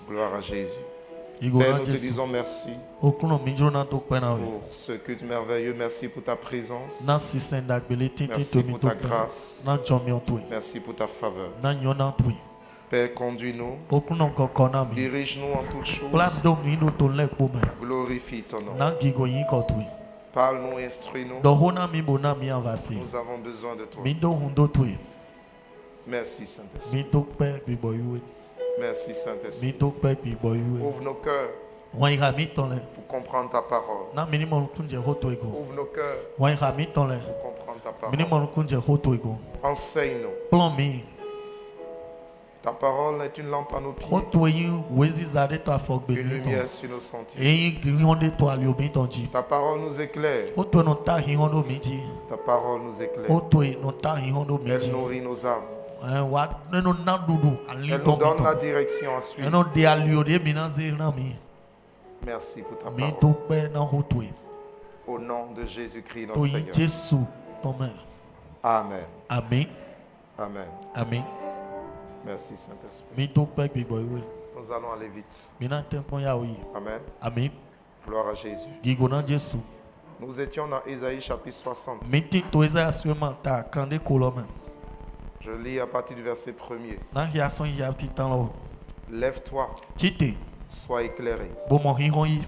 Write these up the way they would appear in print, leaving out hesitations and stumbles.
Gloire à Jésus. Père, nous te disons merci pour ce culte merveilleux. Merci pour ta présence. Merci pour ta grâce. Merci pour ta faveur. Père, conduis-nous. Dirige-nous en toutes choses. Glorifie ton nom. Parle-nous, instruis-nous. Nous avons besoin de toi. Merci, Saint-Esprit. Merci, Saint-Esprit. Ouvre nos cœurs pour comprendre ta parole. Ouvre nos cœurs pour comprendre ta parole. Enseigne-nous. Ta parole est une lampe à nos pieds, une lumière sur nos sentiers. Ta parole nous éclaire. Ta parole nous éclaire. Elle nourrit nos âmes. Elle nous donne la direction à suivre. Merci pour ta parole. Au nom de Jésus-Christ, notre Seigneur. Amen. Amen. Amen. Amen. Merci, Saint-Esprit. Nous allons aller vite. Amen. Amen. Gloire à Jésus. Nous étions dans Ésaïe chapitre 60. Je lis à partir du verset 1er. Lève-toi, sois éclairé,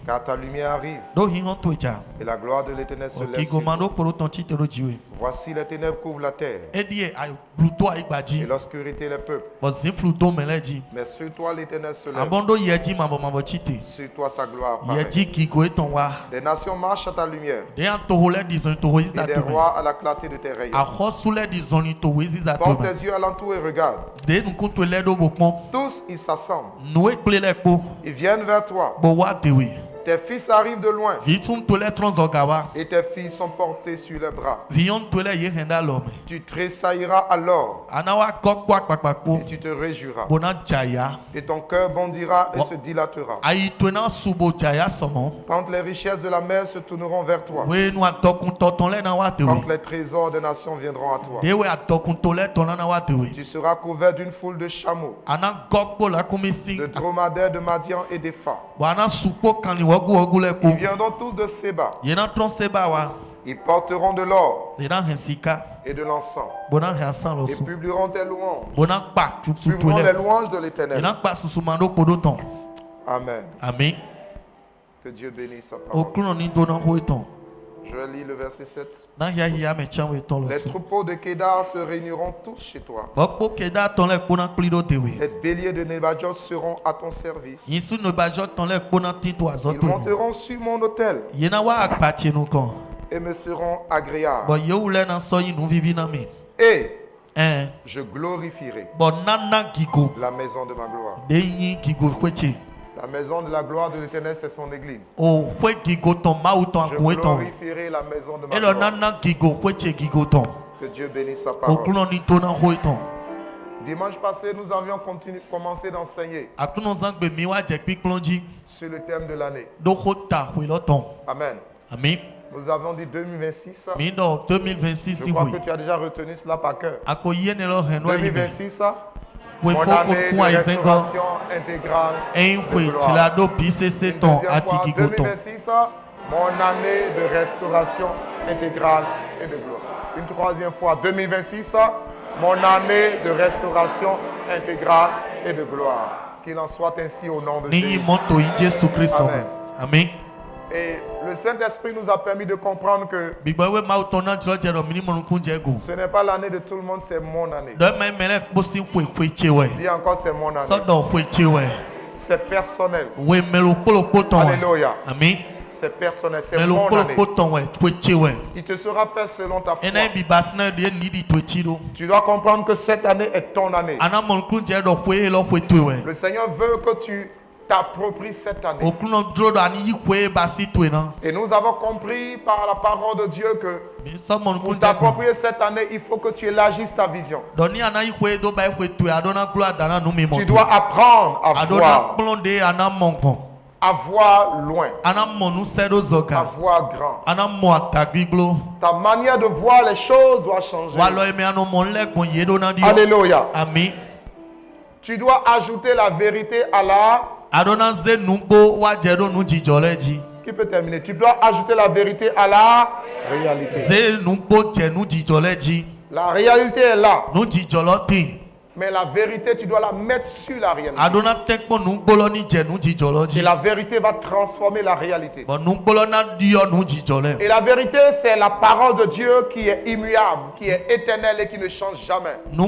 car ta lumière arrive, et la gloire de l'Éternel se lève sur toi. Voici les ténèbres couvrent la terre, et l'obscurité les peuples. Mais sur toi l'Éternel se lève, sur toi sa gloire paraît. Les nations marchent à ta lumière, et des rois à la clarté de tes rayons. Porte tes yeux alentour et regarde. Tous ils s'assemblent, ils viennent vers toi. Tes fils arrivent de loin, et tes filles sont portées sur les bras. Tu tressailleras alors, et tu te réjouiras, et ton cœur bondira et se dilatera. Quand les richesses de la mer se tourneront vers toi, quand les trésors des nations viendront à toi, tu seras couvert d'une foule de chameaux, de dromadaires, de Madian et d'Épha. Ils viendront tous de Séba. Ils porteront de l'or et de l'encens, et publieront tes louanges. Publieront les louanges de l'Éternel. Amen. Amen. Que Dieu bénisse sa parole. Je lis le verset 7. Les troupeaux de Kédar se réuniront tous chez toi. Les béliers de Nebajot seront à ton service. Ils monteront sur mon autel et me seront agréables. Et je glorifierai la maison de ma gloire. La maison de la gloire de l'Éternel, c'est son église. Je glorifierai la maison de ma gloire. Que Dieu bénisse sa parole. Dimanche passé, nous avions commencé d'enseigner sur le thème de l'année. Amen. Amen. Nous avons dit 2026. Je 2026 crois que tu as déjà retenu cela par cœur. 2026, mon année de restauration intégrale de gloire. Une deuxième fois, 2026, mon année de restauration intégrale et de gloire. Une troisième fois, 2026, mon année de restauration intégrale et de gloire. Qu'il en soit ainsi au nom de Jésus. Amen. Amen. Et le Saint-Esprit nous a permis de comprendre que ce n'est pas l'année de tout le monde, c'est mon année. Dis encore, c'est mon année. C'est personnel. Alléluia. Amen. C'est personnel, c'est mon année. Il te sera fait selon ta foi. Tu dois comprendre que cette année est ton année. Le Seigneur veut que tu t'appropries cette année. Et nous avons compris par la parole de Dieu que pour t'approprier cette année, il faut que tu élargisses ta vision. Tu dois apprendre à voir. À voir loin. À voir grand. Ta manière de voir les choses doit changer. Alléluia. Amen. Tu dois ajouter la vérité à la... Qui peut terminer? Tu dois ajouter la vérité à la réalité. La réalité est là. Mais la vérité, tu dois la mettre sur la réalité. Et la vérité va transformer la réalité. Et la vérité, c'est la parole de Dieu qui est immuable, qui est éternelle et qui ne change jamais. La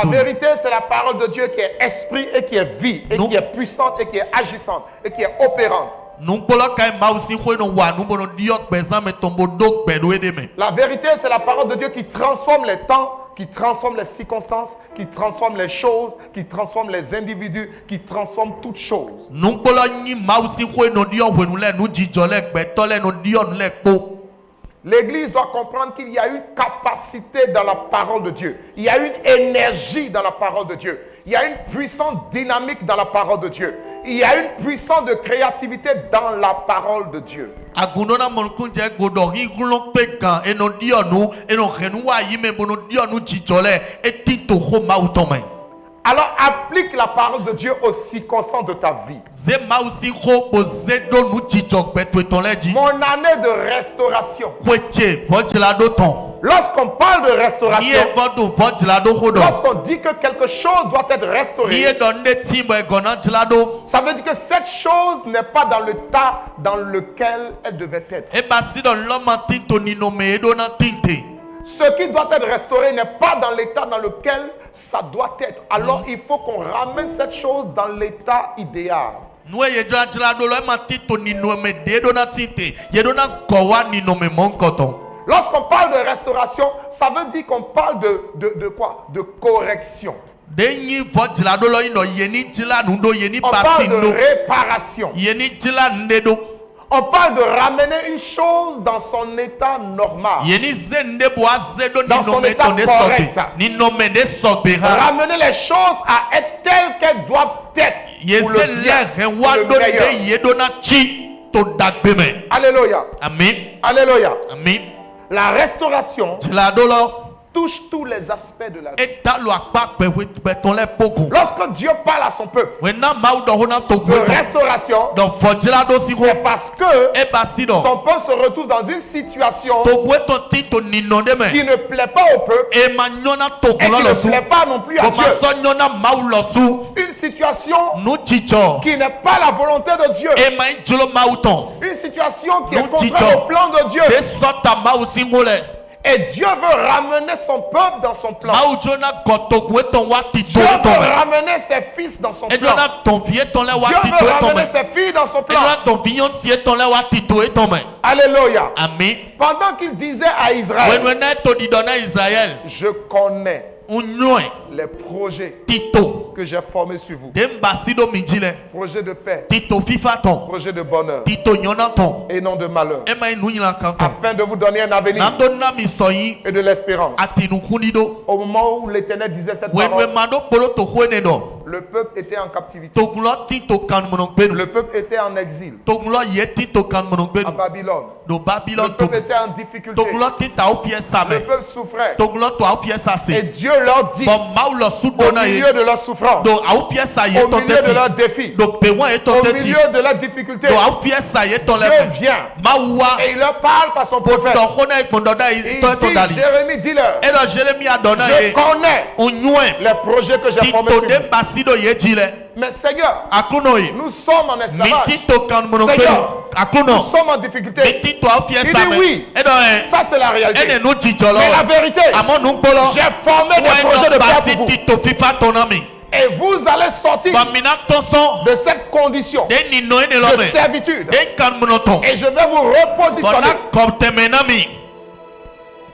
vérité, c'est la parole de Dieu qui est esprit et qui est vie, et qui est puissante et qui est agissante et qui est opérante. La vérité, c'est la parole de Dieu qui transforme les temps, qui transforme les circonstances, qui transforme les choses, qui transforme les individus, qui transforme toutes choses. L'Église doit comprendre qu'il y a une capacité dans la parole de Dieu. Il y a une énergie dans la parole de Dieu. Il y a une puissante dynamique dans la parole de Dieu. Il y a une puissance de créativité dans la parole de Dieu. Alors applique la parole de Dieu aux circonstances de ta vie. Mon année de restauration. Lorsqu'on parle de restauration, lorsqu'on dit que quelque chose doit être restauré, ça veut dire que cette chose n'est pas dans l'état dans lequel elle devait être. Ce qui doit être restauré n'est pas dans l'état dans lequel ça doit être. Alors il faut qu'on ramène cette chose dans l'état idéal. Lorsqu'on parle de restauration, ça veut dire qu'on parle de quoi? De correction. On parle de réparation. On parle de ramener une chose dans son état normal. Dans son état correct. Ramener les choses à être telles qu'elles doivent être. Pour le bien, pour le meilleur. Alléluia. Amen. Alléluia. Amen. La restauration touche tous les aspects de la vie. Lorsque Dieu parle à son peuple de restauration, c'est parce que son peuple se retrouve dans une situation qui ne plaît pas au peuple et qui ne plaît pas non plus à Dieu. Une situation qui n'est pas la volonté de Dieu. Une situation qui est contraire au plan de Dieu. Et Dieu veut ramener son peuple dans son plan. Dieu veut ramener ses fils dans son plan. Dieu veut ramener ses filles dans son plan. Alléluia. Amen. Pendant qu'il disait à Israël, je connais les projets que j'ai formés sur vous. Projet de paix, projet de bonheur et non de malheur, afin de vous donner un avenir et de l'espérance. Au moment où l'Éternel disait cette parole, le peuple était en captivité. Le peuple était en exil à Babylone. Le peuple était en difficulté. Le peuple souffrait. Et Dieu leur dit, au milieu de leur souffrance, au milieu de leurs défis, au milieu de leurs difficultés, Dieu vient et il leur parle par son prophète. Il dit, Jérémie, dis-leur, je connais les projets que j'ai formés sur vous. Mais Seigneur, nous sommes en esclavage. Seigneur, nous sommes en difficulté. Il dit oui, ça c'est la réalité. Mais la vérité, j'ai formé des projets de paix pour vous. Et vous allez sortir de cette condition de servitude. Et je vais vous repositionner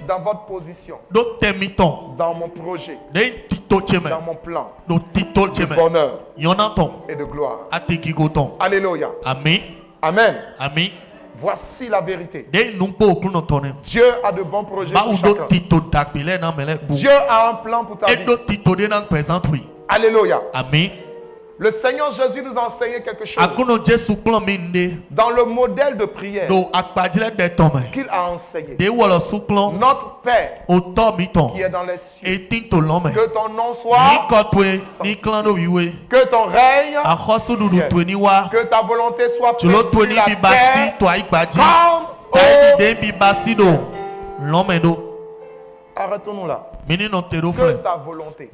dans votre position, dans mon projet, dans mon plan de bonheur et de gloire. Alléluia. Amen. Amen. Amen. Voici la vérité. Dieu a de bons projets pour chacun. Dieu a un plan pour ta vie. Alléluia. Amen. Le Seigneur Jésus nous a enseigné quelque chose. Dans le modèle de prière qu'il a enseigné. Notre Père qui est dans les cieux, que ton nom soit sanctifié, que ton règne vienne, que ta volonté soit faite sur la terre. Arrêtons-nous là. Que ta volonté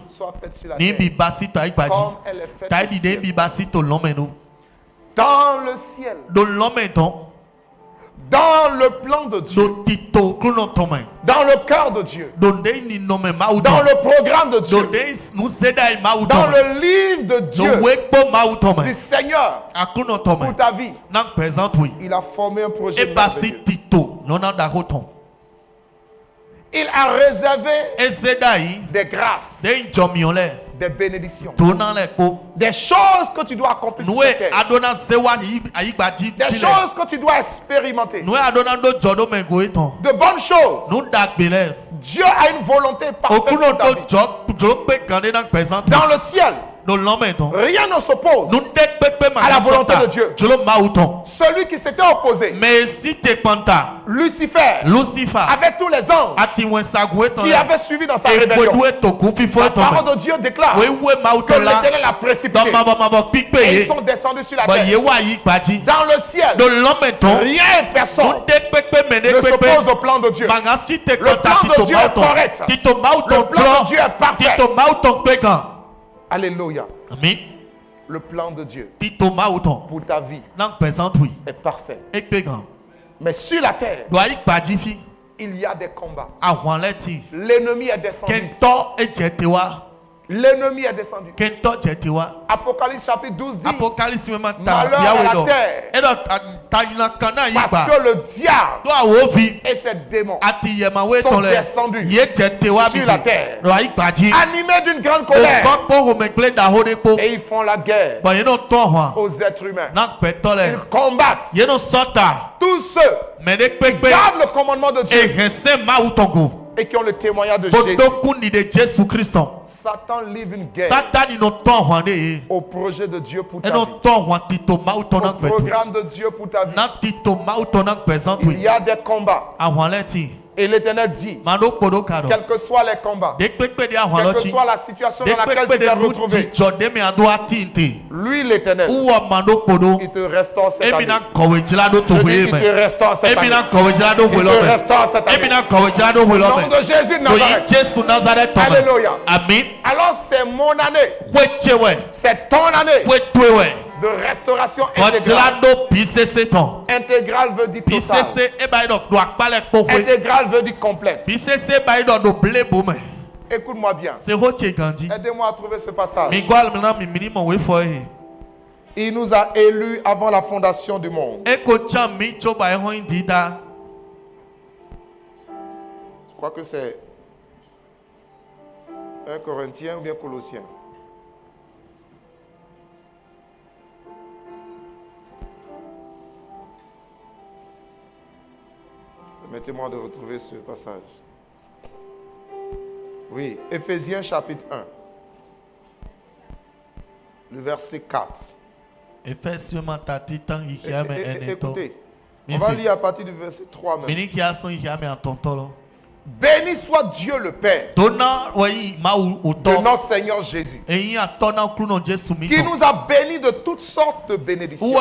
soit faite sur la terre comme elle est faite au ciel. Dans le ciel, dans le plan de Dieu, dans le cœur de Dieu, dans le programme de Dieu, dans le livre de Dieu, du Seigneur pour ta vie, il a formé un projet merveilleux. Il a réservé des grâces, des bénédictions, des choses que tu dois accomplir sur cette terre, des choses que tu dois expérimenter, de bonnes choses. Dieu a une volonté parfaite pour ta vie. Dans le ciel, rien ne s'oppose à la volonté de Dieu. Celui qui s'était opposé, Lucifer, avec tous les anges qui avaient suivi dans sa rébellion, la parole de Dieu déclare que l'Éternel a précipité et ils sont descendus sur la terre. Dans le ciel, rien et personne ne s'oppose au plan de Dieu. Le plan de Dieu est correct. Le plan de Dieu est parfait. Alléluia. Amen. Le plan de Dieu pour ta vie est parfait. Mais sur la terre, il y a des combats. L'ennemi est descendu. L'ennemi est descendu. Apocalypse chapitre 12 dit malheur à la terre. Parce que le diable et ses démons sont descendus sur la terre, animés d'une grande colère. Et ils font la guerre aux êtres humains. Ils combattent tous ceux qui gardent le commandement de Dieu et qui ont le témoignage de Jésus. Satan livre une guerre au projet de Dieu pour ta vie, au programme de Dieu pour ta vie. Il y a des combats. Et l'Éternel dit, quels que soient les combats, quelle que soit la situation dans laquelle tu t'es retrouvé, lui l'Éternel, il te restaure cette année. Je dis, il te restaure cette année. Il te restaure cette année. Au nom de Jésus de Nazareth. Alléluia. Alors c'est mon année. C'est ton année de restauration intégrale. Intégrale veut dire total. Intégrale veut dire complète. Écoute-moi bien. Aidez-moi à trouver ce passage. Il nous a élus avant la fondation du monde. Je crois que c'est 1 Corinthiens ou bien Colossiens. Permettez-moi de retrouver ce passage. Oui, Éphésiens chapitre 1. Le verset 4. Écoutez, on va lire à partir du verset 3 même. Béni soit Dieu le Père de notre Seigneur Jésus, qui nous a bénis de toutes sortes de bénédictions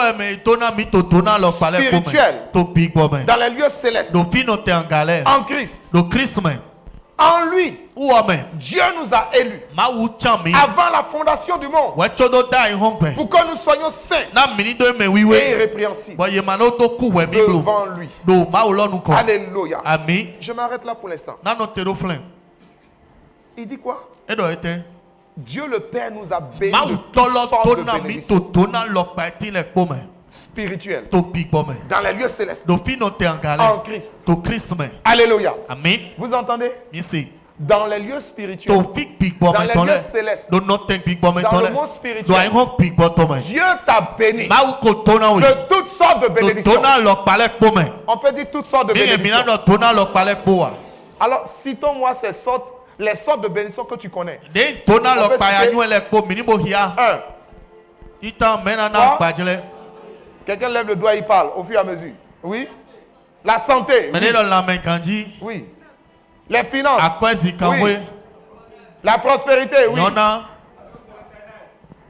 spirituelles dans les lieux célestes en Christ. En lui, Dieu nous a élus avant la fondation du monde pour que nous soyons saints et irrépréhensibles devant lui. Alléluia. Je m'arrête là pour l'instant. Il dit quoi? Dieu le Père nous a bénis de toutes sortes de bénédictions spirituelles dans les lieux célestes en Christ. Alléluia. Vous entendez? Dans les lieux spirituels, dans les lieux célestes, dans le monde spirituel, Dieu t'a béni de toutes sortes de bénédictions. On peut dire toutes sortes de bénédictions. Alors citons-moi ces sortes les sortes de bénédictions que tu connais. Quelqu'un lève le doigt, il parle au fur et à mesure. Oui. La santé. Oui. Oui. Les finances. Oui. La prospérité, oui.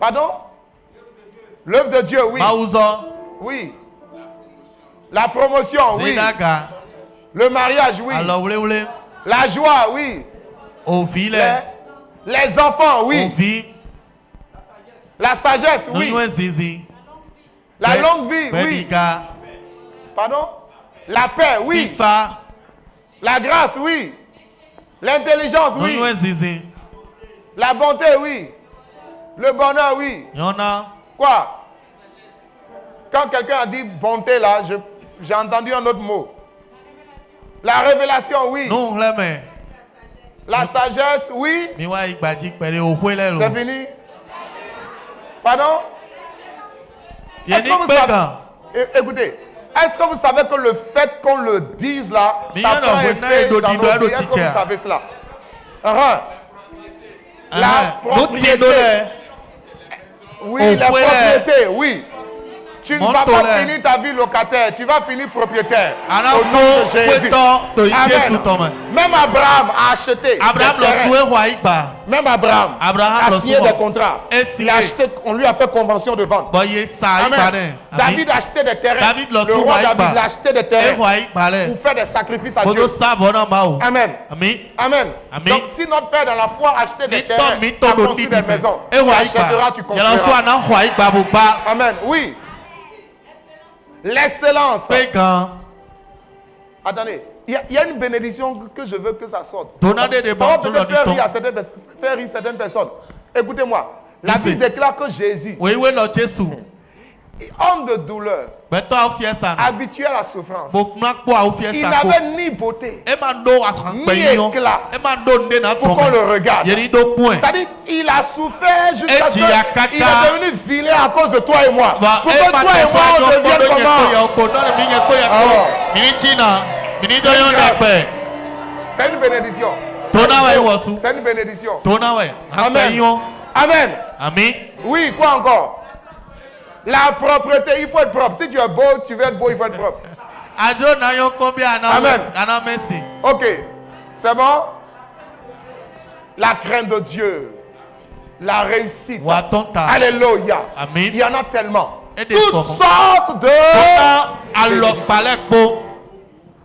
Pardon? L'œuvre de Dieu, oui. Oui. La promotion, oui. Le mariage, oui. La joie, oui. Les enfants, oui. La sagesse, oui. La longue vie, oui. Pardon? La paix, oui. La grâce, oui. L'intelligence, oui. La bonté, oui. Le bonheur, oui. Quoi? Quand quelqu'un a dit bonté là, j'ai entendu un autre mot. La révélation, oui. La sagesse, oui. C'est fini? Pardon? Est-ce que vous savez, écoutez, est-ce que vous savez que le fait qu'on le dise là, ça prend effet dans nos vies? Est-ce que vous savez cela? La propriété. Oui, la propriété, oui. Tu ne vas pas finir ta vie locataire, tu vas finir propriétaire. Au nom de Jésus. Amen. Même Abraham a acheté. Même Abraham a signé des contrats. Il a acheté, on lui a fait convention de vente. Amen. David a acheté des terrains. Le roi David a acheté des terrains pour faire des sacrifices à Dieu. Amen. Amen. Donc si notre père dans la foi a acheté des terrains, a construit des maisons, tu achèteras, tu construiras. Amen. Oui. L'excellence. Attendez, il y a une bénédiction que je veux que ça sorte. Ça va peut-être faire rire certaines personnes. Écoutez-moi, la Bible déclare que Jésus, homme de douleur, habitué à la souffrance, il n'avait ni beauté, ni éclat pour qu'on le regarde. C'est-à-dire qu'il a souffert jusqu'à ce qu'il est devenu vilain à cause de toi et moi. Pour que toi et moi on devienne comment? C'est une bénédiction. C'est une bénédiction. Amen. Amen. Amen. Oui, quoi encore? La propreté, il faut être propre. Si tu es beau, tu veux être beau, il faut être propre. Amen. Ok, c'est bon? La crainte de Dieu, la réussite. Alléluia. Il y en a tellement. Toutes sortes de...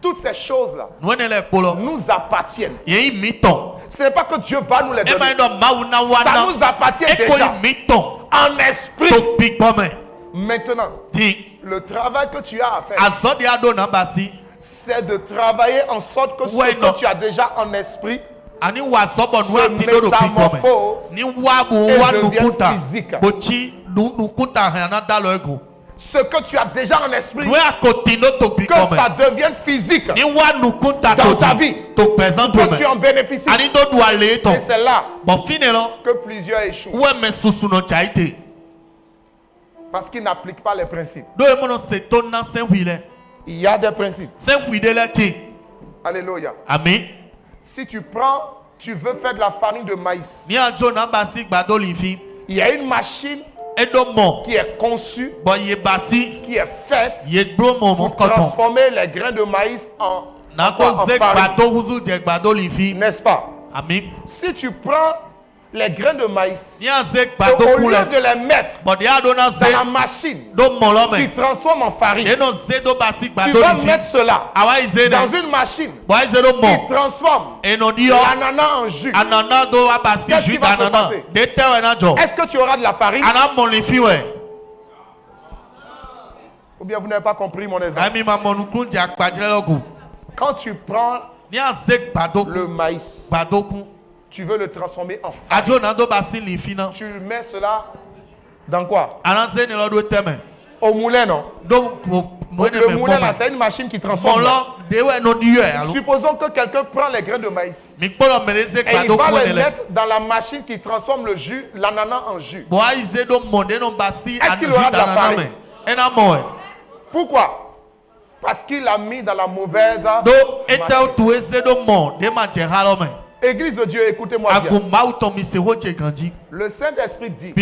Toutes ces choses-là nous appartiennent. Ce n'est pas que Dieu va nous les donner. Ça nous appartient déjà. En esprit. Maintenant, le travail que tu as à faire, c'est de travailler en sorte que ce que tu as déjà en esprit se métamorphose et devienne physique. Ce que tu as déjà en esprit, que ça devienne physique dans ta vie, que tu en bénéficies. Et c'est là que plusieurs échouent. Parce qu'ils n'appliquent pas les principes. Il y a des principes. Alléluia. Amen. Si tu prends, tu veux faire de la farine de maïs, il y a une machine qui est conçue, qui est faite pour transformer les grains de maïs en farine. N'est-ce pas? Amen. Si tu prends les grains de maïs, au lieu de les mettre dans la machine qui transforme en farine, tu vas mettre cela dans une machine qui transforme l'ananas en jus. Qu'est-ce qui va se passer? Est-ce que tu auras de la farine? Ou bien vous n'avez pas compris mon exemple? Quand tu prends le maïs, tu veux le transformer en farine. Tu mets cela dans quoi? Au moulin, non? Le moulin là, c'est une machine qui transforme. Supposons que quelqu'un prend les grains de maïs et il va les mettre dans la machine qui transforme le jus, l'ananas en jus. Est-ce qu'il aura de la farine? Pourquoi? Parce qu'il l'a mis dans la mauvaise machine. Église de Dieu, écoutez-moi bien. Le Saint-Esprit dit,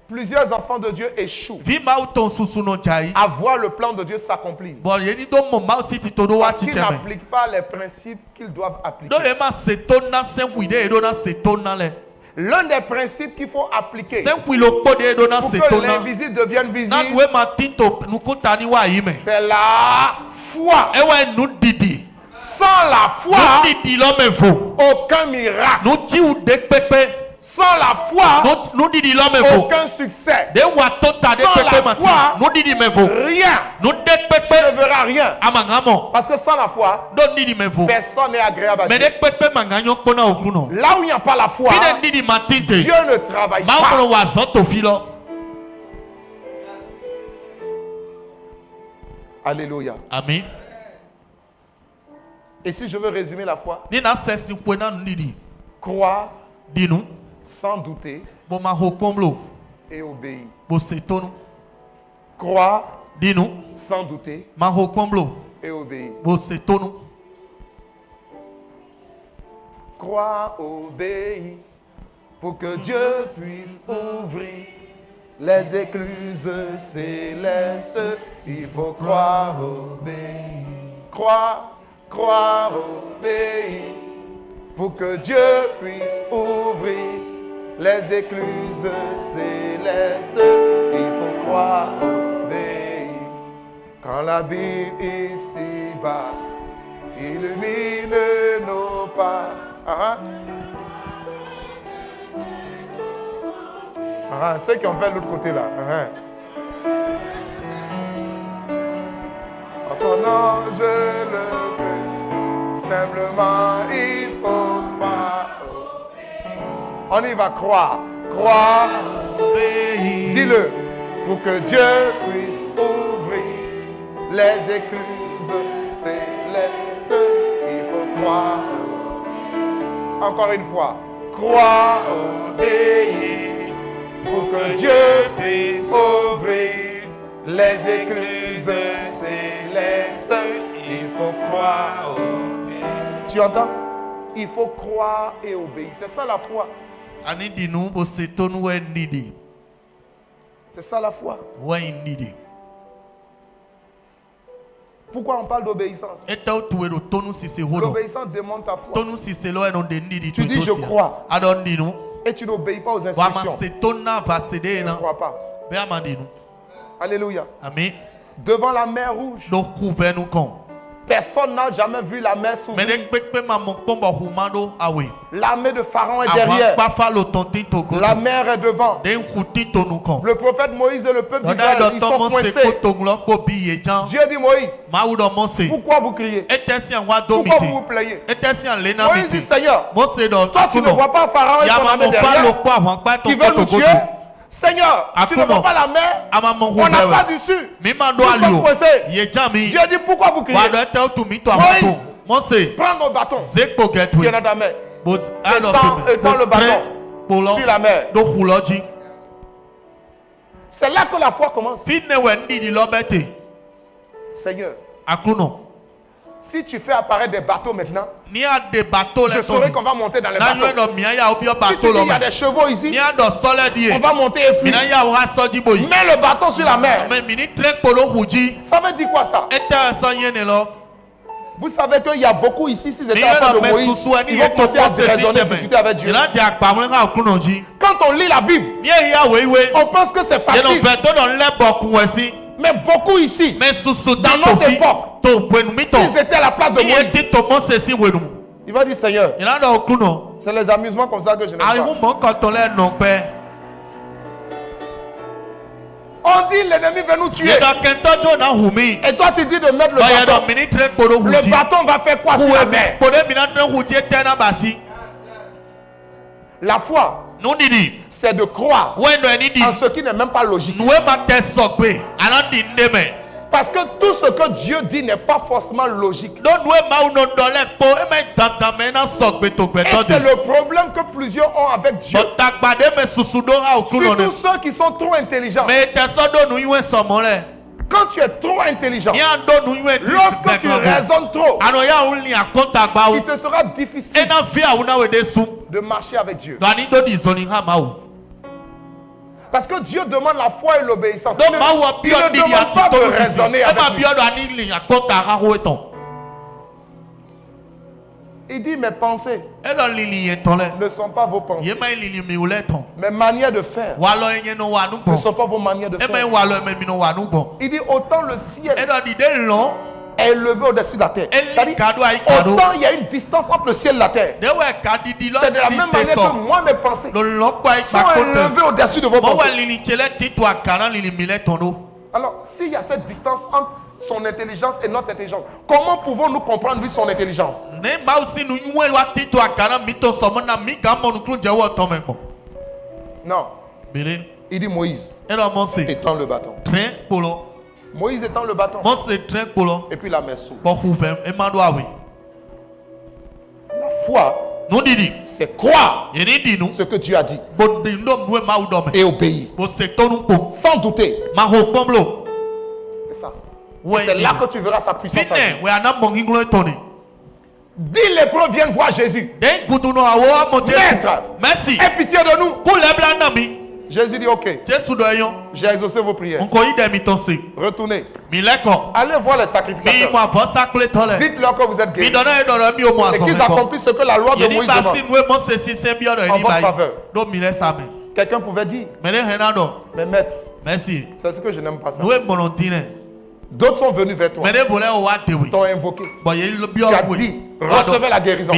plusieurs enfants de Dieu échouent à voir le plan de Dieu s'accomplir. Parce qu'ils n'appliquent pas les principes qu'ils doivent appliquer. L'un des principes qu'il faut appliquer pour que l'invisible devienne visible, c'est la foi. Sans la foi, aucun miracle. Sans la foi, aucun succès. Sans la foi, rien. Tu ne verras rien. Parce que sans la foi, personne n'est agréable à Dieu. Là où il n'y a pas la foi, Dieu ne travaille pas. Alléluia. Amen. Et si je veux résumer la foi, croire sans douter et obéir. Croire sans douter et obéir. Croire, obéir pour que Dieu puisse ouvrir les écluses célestes. Il faut croire, obéir. Croire, obéir pour que Dieu puisse ouvrir les écluses célestes. Il faut croire, obéir. Quand la Bible ici-bas illumine nos pas. Ceux qui ont fait l'autre côté là. En son nom je le prie. Simplement il faut croire. On y va croire. Croire. Dis-le. Pour que Dieu puisse ouvrir les écluses célestes. Il faut croire. Encore une fois. Croire, obéir. Pour que Dieu puisse ouvrir les écluses célestes. Il faut croire, obéir. Tu entends? Il faut croire et obéir. C'est ça la foi. C'est ça la foi. Pourquoi on parle d'obéissance? L'obéissance demande ta foi. Tu dis je crois. Et tu n'obéis pas aux instructions. Tu ne crois pas. Alléluia. Amen. Devant la mer rouge, personne n'a jamais vu la mer s'ouvrir. L'armée de Pharaon est derrière. La mer est devant. Le prophète Moïse et le peuple d'Israël, ils sont coincés. Dieu dit Moïse, pourquoi vous criez? Pourquoi vous vous plaignez? Moïse dit Seigneur, toi tu ne vois pas Pharaon et son armée derrière qui veulent nous tuer? Seigneur, tu ne vois pas la mer? On n'a pas d'issue. Nous sommes coincés. Dieu dit pourquoi vous criez? Moïse, prends nos bâtons. Il y en a dans la mer. Étends le bâton sur la mer. C'est là que la foi commence. Seigneur, si tu fais apparaître des bateaux maintenant, je saurai qu'on va monter dans les bateaux. Si tu dis il y a des chevaux ici, on va monter et fuir. Mets le bateau sur la mer. Ça veut dire quoi ça? Vous savez qu'il y a beaucoup ici, si c'était à part de Moïse, ils vont commencer à se raisonner, discuter avec Dieu. Quand on lit la Bible, on pense que c'est facile. Mais beaucoup ici, dans notre époque, s'ils étaient à la place de Moïse, il va dire Seigneur, c'est les amusements comme ça que je n'aime pas. On dit l'ennemi veut nous tuer. Et toi tu dis de mettre le bâton. Le bâton va faire quoi sur la mer? La foi, c'est de croire en ce qui n'est même pas logique. Parce que tout ce que Dieu dit n'est pas forcément logique. Et c'est le problème que plusieurs ont avec Dieu. Surtout ceux qui sont trop intelligents. Quand tu es trop intelligent, lorsque tu raisonnes trop, il te sera difficile de marcher avec Dieu. Parce que Dieu demande la foi et l'obéissance. Il ne demande pas de raisonner avec lui. Il dit, mes pensées ne sont pas vos pensées. Mes manières de faire ne sont pas vos manières de faire. Il dit, autant le ciel est élevé au-dessus de la terre. Autant il y a une distance entre le ciel et la terre. C'est de la même manière que moi, mes pensées sont élevées au-dessus de vos pensées. Alors, s'il y a cette distance entre son intelligence et notre intelligence, comment pouvons-nous comprendre lui son intelligence? Non. Il dit Moïse étend le bâton. Moïse étend le bâton. Et puis la mer s'ouvre. La foi, c'est croire ce que Dieu a dit et obéir sans douter. C'est ça. C'est là que tu verras sa puissance. Dis lépreux, viens voir Jésus. Maître, merci. Aie pitié de nous. Jésus dit ok. J'ai exaucé vos prières. Retournez. Allez voir les sacrificateurs. Dites-leur que vous êtes guéris. Et qu'ils accomplissent ce que la loi de Moïse demande en votre faveur. Quelqu'un pouvait dire, mais maître, c'est ce que je n'aime pas ça. D'autres sont venus vers toi. T'ont invoqué. Tu as dit, recevez la guérison.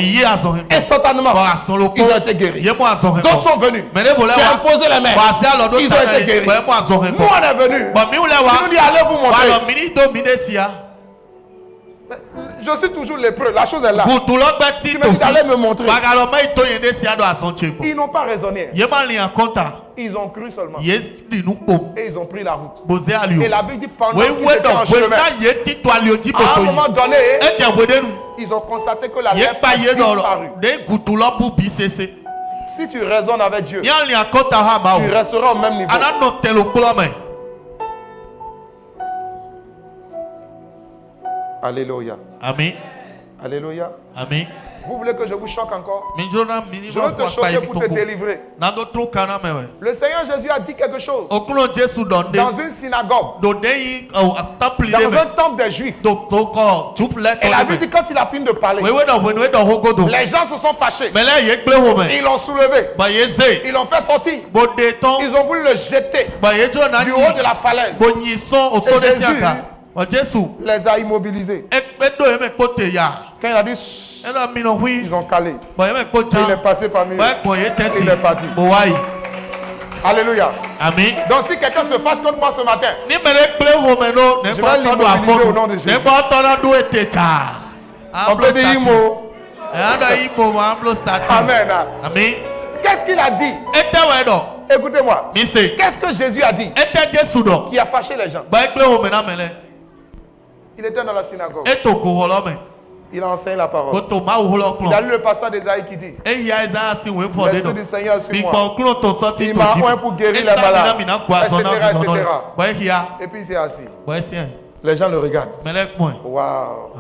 Instantanément, ils ont été guéris. D'autres sont venus. Tu as imposé les mains. Ils ont été guéris. Nous, on est venus. Tu nous dis, allez vous montrer. Je suis toujours lépreux. La chose est là. Tu me dis d'aller me montrer. Ils n'ont pas raisonné. Ils ont cru seulement. Et ils ont pris la route. Et la Bible dit pendant qu'ils étaient en chemin, à un moment donné, ils ont constaté que la lèpre a disparu. Si tu raisonnes avec Dieu, tu resteras au même niveau. Alléluia. Amen. Alléluia. Amen. Vous voulez que je vous choque encore? Je veux te choquer pour te délivrer. Le Seigneur Jésus a dit quelque chose dans une synagogue, dans un temple des Juifs. Et la Bible dit quand il a fini de parler, les gens se sont fâchés. Ils l'ont soulevé. Ils l'ont fait sortir. Ils ont voulu le jeter du haut de la falaise. Et Jésus les a immobilisés. Quand il a dit, ils ont calé. Il est passé parmi eux. Il est parti. Alléluia. Amen. Donc si quelqu'un se fâche contre moi ce matin, je vais l'immobiliser au nom de Jésus. On peut dire Imo. Amen. Amen. Qu'est-ce qu'il a dit? Écoutez-moi. Qu'est-ce que Jésus a dit qui a fâché les gens? Il était dans la synagogue. Il a enseigné la parole. Il a lu le passage d'Ésaïe qui dit, l'Esprit du Seigneur sur moi. Il m'a oint pour guérir les malades, etc. Et puis il s'est assis. Les gens le regardent. Waouh.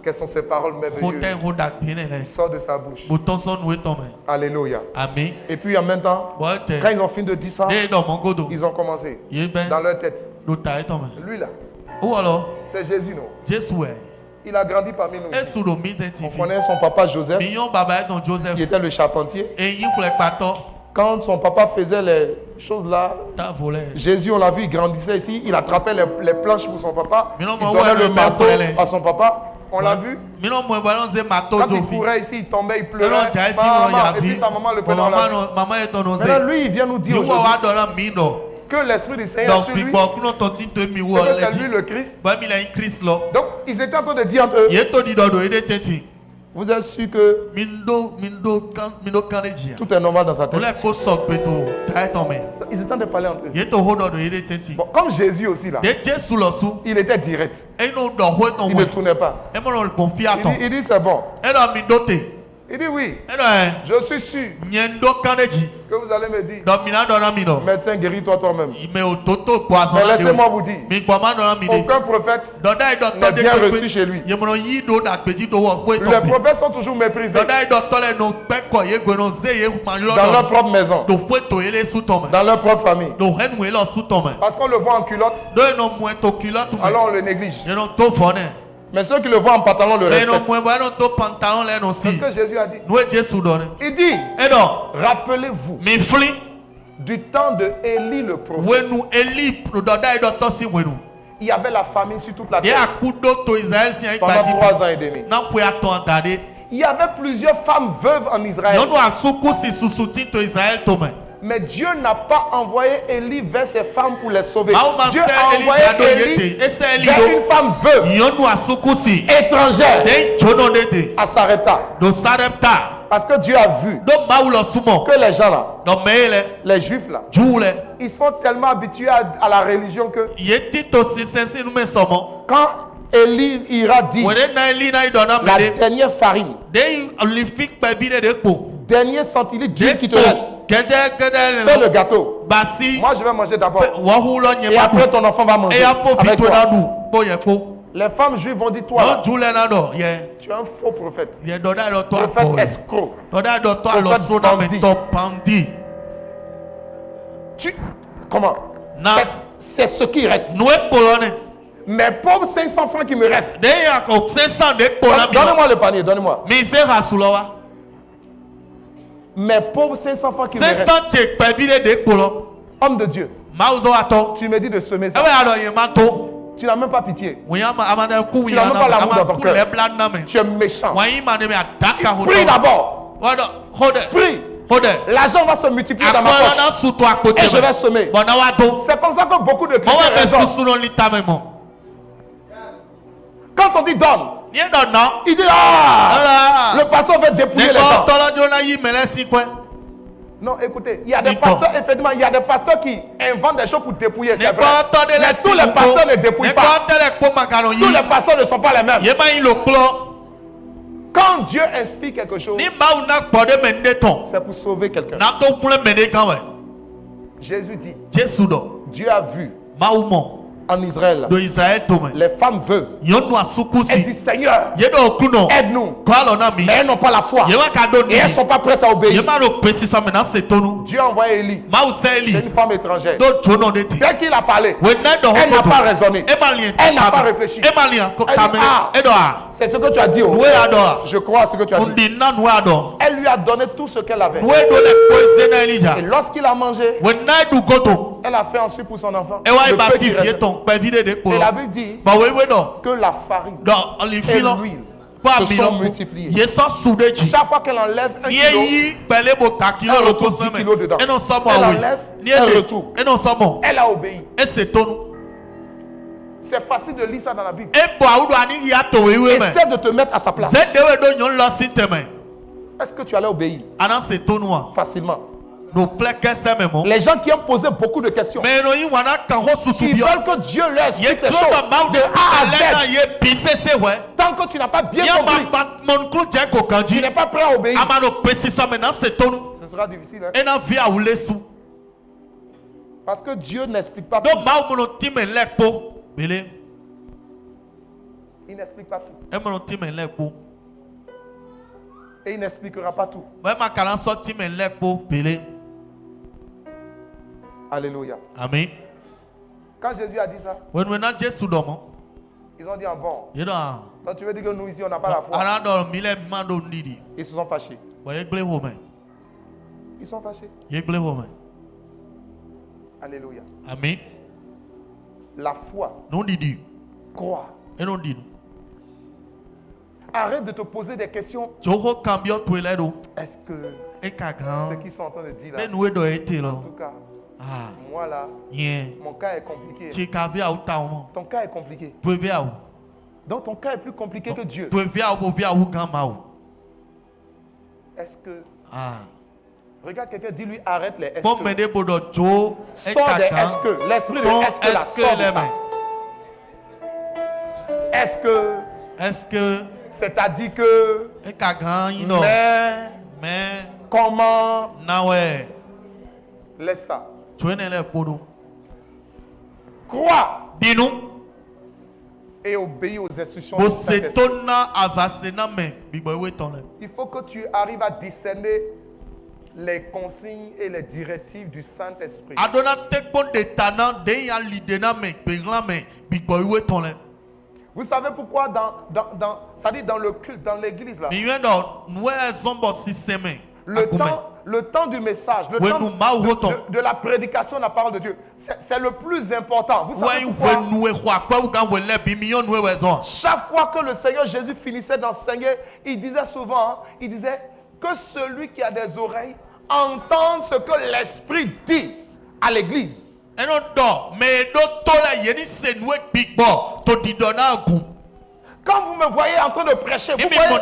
Quelles sont ces paroles merveilleuses qui sortent de sa bouche. Alléluia. Amen. Et puis en même temps, quand ils ont fini de dire ça, ils ont commencé dans leur tête. Lui là, c'est Jésus, non? Il a grandi parmi nous. On connaît son papa Joseph, qui était le charpentier. Quand son papa faisait les choses là, Jésus, on l'a vu, il grandissait ici. Il attrapait les planches pour son papa. Il donnait le marteau à son papa. On l'a vu. Quand il courait ici, il tombait, il pleurait. Et puis sa maman le prenait en la main. Maintenant, lui, il vient nous dire aujourd'hui que l'Esprit du Seigneur est sur lui, et que c'est lui le Christ. Donc, ils étaient en train de dire entre eux, vous êtes sûr que tout est normal dans sa tête? Ils étaient en train de parler entre eux. Bon, comme Jésus aussi là, il était direct. Il ne tournait pas. Il dit c'est bon. Il dit oui. Je suis sûr que vous allez me dire, médecin, guéris-toi toi-même. Mais laissez-moi vous dire, aucun prophète n'est bien reçu chez lui. Les prophètes sont toujours méprisés dans leur propre maison, dans leur propre famille. Parce qu'on le voit en culotte, alors on le néglige. Mais ceux qui le voient en pantalon le respectent. C'est ce que Jésus a dit. Il dit, rappelez-vous du temps de Élie le prophète. Il y avait la famine sur toute la terre pendant 3 ans et demi. Il y avait plusieurs femmes veuves en Israël. Mais Dieu n'a pas envoyé Élie vers ces femmes pour les sauver. Dieu a envoyé Élie vers une femme veuve, étrangère, à Sarepta. Parce que Dieu a vu que les gens là, les juifs là, ils sont tellement habitués à la religion que quand Élie ira dire la dernière farine, dernier centilitre d'huile qui te reste, fais le gâteau. Moi je vais manger d'abord et après ton enfant va manger avec toi. Les femmes juives vont dire, toi là, tu es un faux prophète, prophète escroc, prophète bandit. Comment? C'est ce qui reste. Mes pauvres 500 francs qui me restent. Donnez-moi le panier, donnez-moi. Mes pauvres 500 francs qui me restent. Homme de Dieu, tu me dis de semer ça. Tu n'as même pas pitié. Tu n'as même pas l'amour dans ton cœur. Tu es méchant. Prie d'abord. Prie. L'argent va se multiplier dans ma poche. Et je vais semer. C'est comme ça que beaucoup de chrétiens raisonnent. Quand on dit donne, il dit le pasteur veut dépouiller les gens. Non, écoutez, il y a des pasteurs, effectivement, il y a des pasteurs qui inventent des choses pour dépouiller, c'est vrai. Mais tous les pasteurs ne dépouillent pas. Tous les pasteurs ne sont pas les mêmes. Quand Dieu inspire quelque chose, c'est pour sauver quelqu'un. Jésus dit, Dieu a vu en Israël les femmes veuves. Elle dit, Seigneur, aide-nous. Mais elles n'ont pas la foi et elles ne sont pas prêtes à obéir. Dieu a envoyé Élie. C'est une femme étrangère. Dès qu'il a parlé, elle n'a pas raisonné, elle n'a pas réfléchi. Elle dit, c'est ce que tu as dit. Je crois à ce que tu as dit. Elle lui a donné tout ce qu'elle avait. Et lorsqu'il a mangé, elle a fait ensuite pour son enfant. Et la Bible dit que la farine et l'huile se sont multipliés. Chaque fois qu'elle enlève 1 kilo, elle retrouve 10 kilos dedans. Elle enlève, elle retrouve. Elle a obéi. C'est facile de lire ça dans la Bible. Essaie de te mettre à sa place. Est-ce que tu allais obéir facilement? Les gens qui ont posé beaucoup de questions, ils veulent que Dieu leur explique les choses de A à Z. Tant que tu n'as pas bien compris, tu n'es pas prêt à obéir, ce sera difficile. Parce que Dieu n'explique pas tout. Il n'explique pas tout. Et il n'expliquera pas tout. Alléluia. Amen. Quand Jésus a dit ça, ils ont dit bon. Donc tu veux dire que nous ici on n'a pas la foi. Ils se sont fâchés. Ils sont fâchés. Alléluia. Amen. La foi. Crois. Arrête de te poser des questions. Est-ce que ce qu'ils sont en train de dire là, en tout cas, moi là, mon cas est compliqué. Ton cas est compliqué. Donc ton cas est plus compliqué que Dieu. Est-ce que... Regarde quelqu'un, dis-lui arrête les est-ce que. Sors des est-ce que. L'esprit de est-ce que là, sors de ça. Est-ce que. C'est-à-dire que. Mais comment? Laisse ça. Crois. Dis-nous. Et obéis aux instructions du Saint-Esprit. Il faut que tu arrives à discerner les consignes et les directives du Saint-Esprit. Vous savez pourquoi ça dit dans le culte, dans l'église là, le temps du message, le temps de la prédication de la parole de Dieu, c'est le plus important. Vous savez pourquoi? Chaque fois que le Seigneur Jésus finissait d'enseigner, il disait souvent, il disait que celui qui a des oreilles entende ce que l'Esprit dit à l'église. Quand vous me voyez en train de prêcher, vous voyez un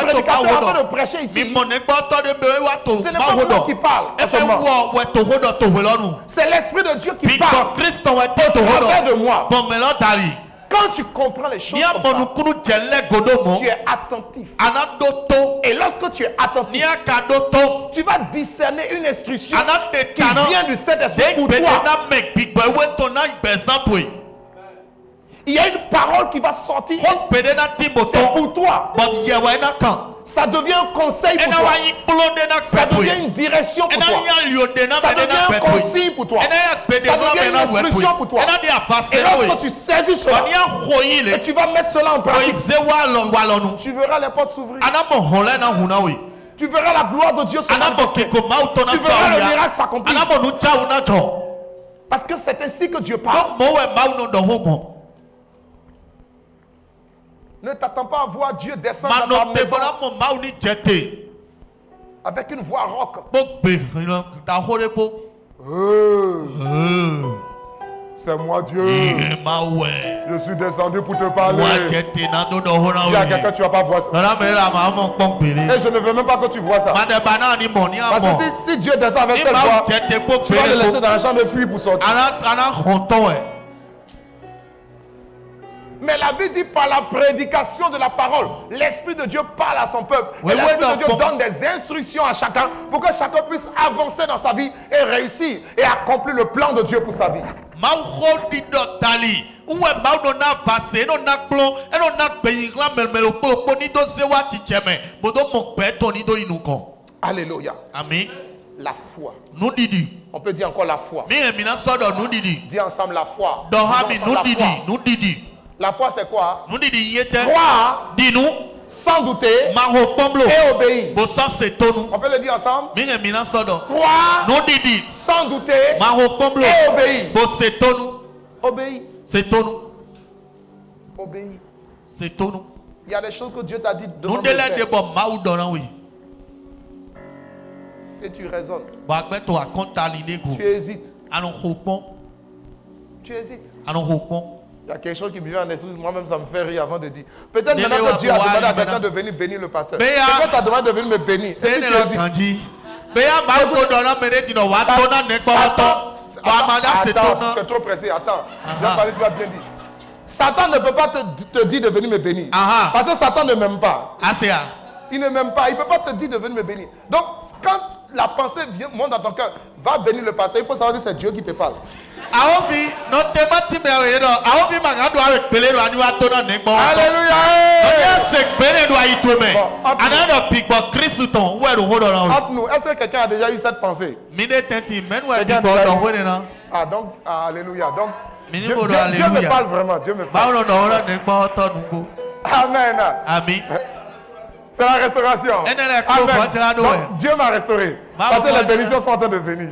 prédicateur en train de prêcher ici. Ce n'est pas moi qui parle. C'est l'Esprit de Dieu qui parle au travers de moi. Quand tu comprends les choses comme ça, tu es attentif. Et lorsque tu es attentif, tu vas discerner une instruction qui vient du Saint-Esprit pour toi. Il y a une parole qui va sortir. C'est pour toi. Ça devient un conseil pour toi. Ça devient une direction pour toi. Ça devient un conseil pour toi. Ça devient une instruction pour toi. Et lorsque tu saisis cela, et tu vas mettre cela en pratique, tu verras les portes s'ouvrir. Tu verras la gloire de Dieu se manifester. Tu verras le miracle s'accomplir. Parce que c'est ainsi que Dieu parle. Ne t'attends pas à voir Dieu descendre dans ta maison avec une voix rauque. C'est moi Dieu. Je suis descendu pour te parler. Il y a quelqu'un, tu ne vas pas voir ça. Et je ne veux même pas que tu vois ça. Parce que si Dieu descend avec cette voix, tu vas le laisser dans la chambre et fuir pour sortir. Mais la Bible dit par la prédication de la parole, l'Esprit de Dieu parle à son peuple. Et l'Esprit de Dieu donne des instructions à chacun pour que chacun puisse avancer dans sa vie et réussir et accomplir le plan de Dieu pour sa vie. Alléluia. Amen. La foi. On peut dire encore la foi. Dis ensemble la foi. La foi c'est quoi? Croire, dis-nous, sans douter et obéir. On peut le dire ensemble? Croire, sans douter et obéir. Obéir. Obéir. Il y a des choses que Dieu t'a dit de faire. Et tu raisonnes. Tu hésites. Tu hésites. Il y a quelque chose qui me vient en esprit, moi-même ça me fait rire avant de dire. Peut-être maintenant que Dieu a demandé à quelqu'un de venir bénir le pasteur. Quelqu'un t'a demandé de venir me bénir. Attends, tu es trop pressé, attends. Tu vas bien dire. Satan ne peut pas te dire de venir me bénir. Parce que Satan ne m'aime pas. Il ne m'aime pas, il ne peut pas te dire de venir me bénir. Donc, quand la pensée monte dans ton cœur, va bénir le pasteur, il faut savoir que c'est Dieu qui te parle. Alléluia. Entre nous, est-ce que quelqu'un a déjà eu cette pensée? Ah donc, alléluia. Donc, Dieu me parle vraiment. Dieu me parle. Amen. Amen. C'est la restauration. Amen. Donc, Dieu m'a restauré. Parce que les bénédictions sont en train de venir.